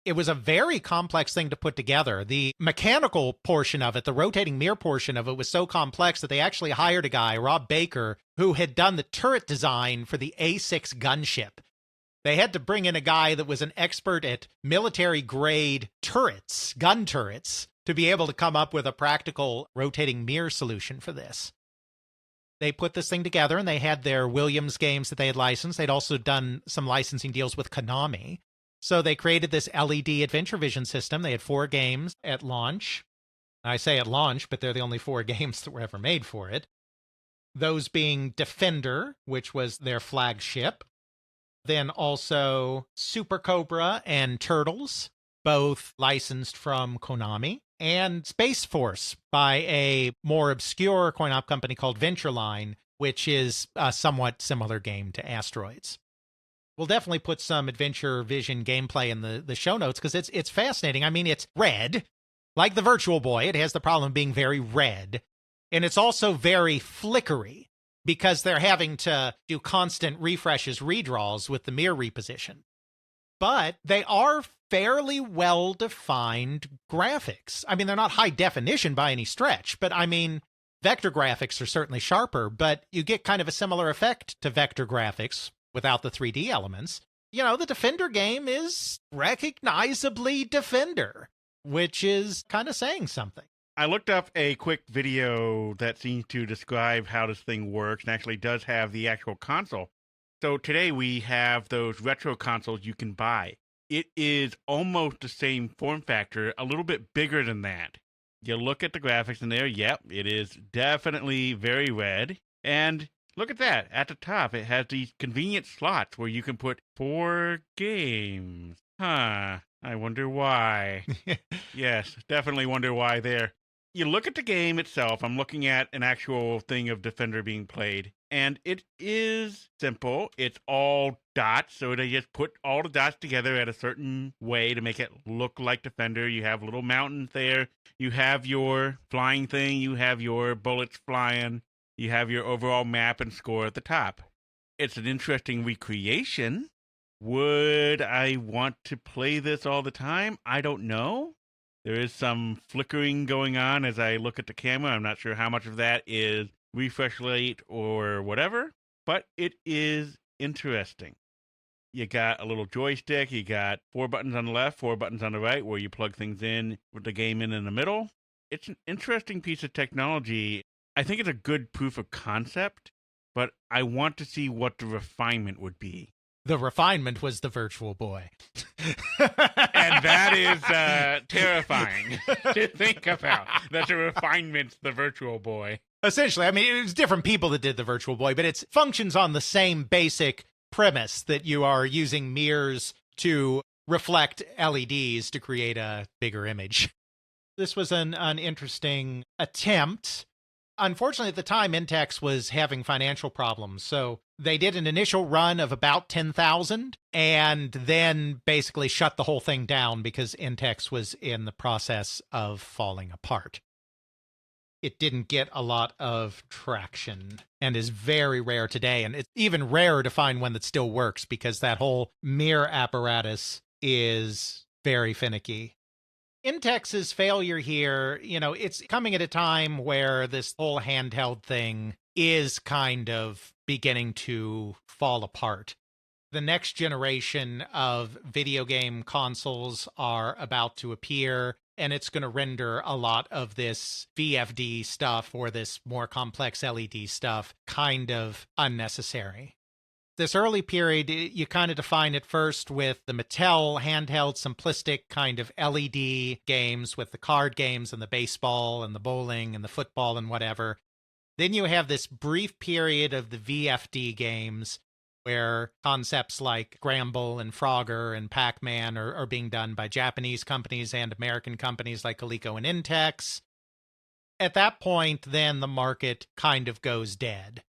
It was a very complex thing to put together. The mechanical portion of it, the rotating mirror portion of it, was so complex that they actually hired a guy, Rob Baker, who had done the turret design for the A6 gunship. They had to bring in a guy that was an expert at military-grade turrets, gun turrets, to be able to come up with a practical rotating mirror solution for this. They put this thing together, and they had their Williams games that they had licensed. They'd also done some licensing deals with Konami. So they created this LED Adventure Vision system. They had 4 games at launch. I say at launch, but they're the only 4 games that were ever made for it. Those being Defender, which was their flagship. Then also Super Cobra and Turtles, both licensed from Konami. And Space Force by a more obscure coin-op company called Ventureline, which is a somewhat similar game to Asteroids. We'll definitely put some Adventure Vision gameplay in the show notes because it's fascinating. I mean, it's red, like the Virtual Boy. It has the problem of being very red. And it's also very flickery because they're having to do constant refreshes, redraws with the mirror reposition. But they are fairly well-defined graphics. I mean, they're not high definition by any stretch, but I mean, vector graphics are certainly sharper, but you get kind of a similar effect to vector graphics without the 3D elements. You know, the Defender game is recognizably Defender, which is kind of saying something. I looked up a quick video that seems to describe how this thing works and actually does have the actual console. So today we have those retro consoles you can buy. It is almost the same form factor, a little bit bigger than that. You look at the graphics in there, yep, it is definitely very red. And Look at that. At the top, it has these convenient slots where you can put 4 games. Huh. I wonder why. Yes, definitely wonder why there. You look at the game itself. I'm looking at an actual thing of Defender being played, and it is simple. It's all dots, so they just put all the dots together at a certain way to make it look like Defender. You have little mountains there. You have your flying thing. You have your bullets flying. You have your overall map and score at the top. It's an interesting recreation. Would I want to play this all the time? I don't know. There is some flickering going on as I look at the camera. I'm not sure how much of that is refresh rate or whatever, but it is interesting. You got a little joystick. You got 4 buttons on the left, 4 buttons on the right where you plug things in with the game in the middle. It's an interesting piece of technology. I think it's a good proof of concept, but I want to see what the refinement would be. The refinement was the Virtual Boy. And that is terrifying to think about, that the refinement's the Virtual Boy. Essentially, I mean, it was different people that did the Virtual Boy, but it functions on the same basic premise that you are using mirrors to reflect LEDs to create a bigger image. This was an interesting attempt. Unfortunately, at the time, Intex was having financial problems, so they did an initial run of about 10,000 and then basically shut the whole thing down because Intex was in the process of falling apart. It didn't get a lot of traction and is very rare today, and it's even rarer to find one that still works because that whole mirror apparatus is very finicky. Intex's failure here, it's coming at a time where this whole handheld thing is kind of beginning to fall apart. The next generation of video game consoles are about to appear, and it's going to render a lot of this VFD stuff or this more complex LED stuff kind of unnecessary. This early period, you kind of define it first with the Mattel handheld simplistic kind of LED games with the card games and the baseball and the bowling and the football and whatever. Then you have this brief period of the VFD games where concepts like Gramble and Frogger and Pac-Man are being done by Japanese companies and American companies like Coleco and Intex. At that point, then the market kind of goes dead.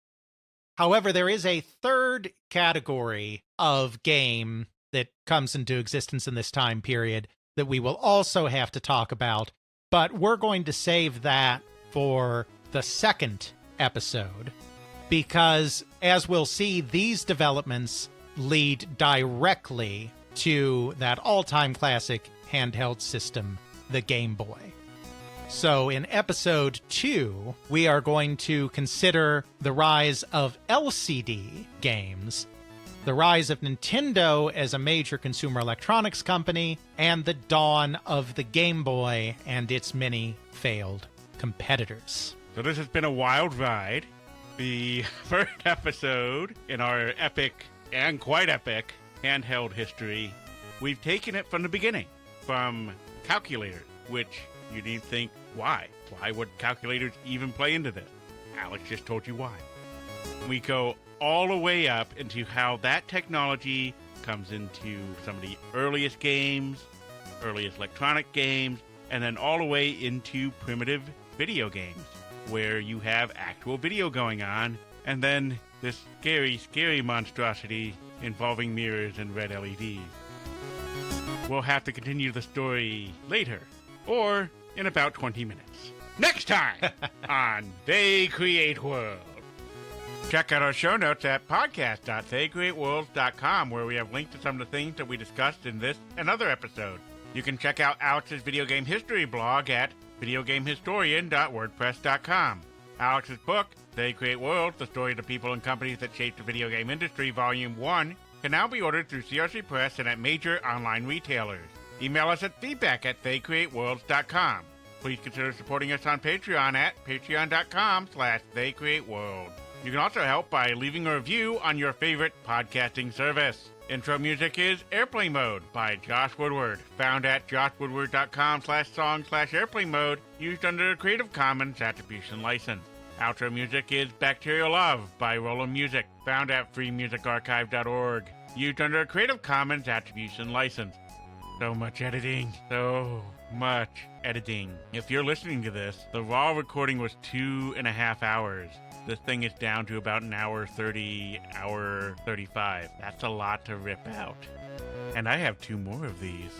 However, there is a third category of game that comes into existence in this time period that we will also have to talk about, but we're going to save that for the second episode because, as we'll see, these developments lead directly to that all-time classic handheld system, the Game Boy. So in episode 2, we are going to consider the rise of LCD games, the rise of Nintendo as a major consumer electronics company, and the dawn of the Game Boy and its many failed competitors. So this has been a wild ride. The first episode in our epic and quite epic handheld history, we've taken it from the beginning, from calculators, which you need to think, why? Why would calculators even play into this? Alex just told you why. We go all the way up into how that technology comes into some of the earliest games, earliest electronic games, and then all the way into primitive video games, where you have actual video going on, and then this scary, scary monstrosity involving mirrors and red LEDs. We'll have to continue the story later, or in about 20 minutes. Next time on They Create World. Check out our show notes at podcast.theycreateworlds.com, where we have links to some of the things that we discussed in this and other episodes. You can check out Alex's video game history blog at videogamehistorian.wordpress.com. Alex's book, They Create Worlds, The Story of the People and Companies That Shaped the Video Game Industry, Volume 1, can now be ordered through CRC Press and at major online retailers. Email us at feedback@theycreateworlds.com. Please consider supporting us on Patreon at patreon.com/theycreateworld. You can also help by leaving a review on your favorite podcasting service. Intro music is Airplane Mode by Josh Woodward, found at joshwoodward.com/song/airplane mode, used under a Creative Commons Attribution License. Outro music is Bacterial Love by Roland Music, found at freemusicarchive.org. Used under a Creative Commons Attribution License. So much editing. If you're listening to this, the raw recording was 2.5 hours. This thing is down to about an hour 30, hour 35. That's a lot to rip out. And I have 2 more of these.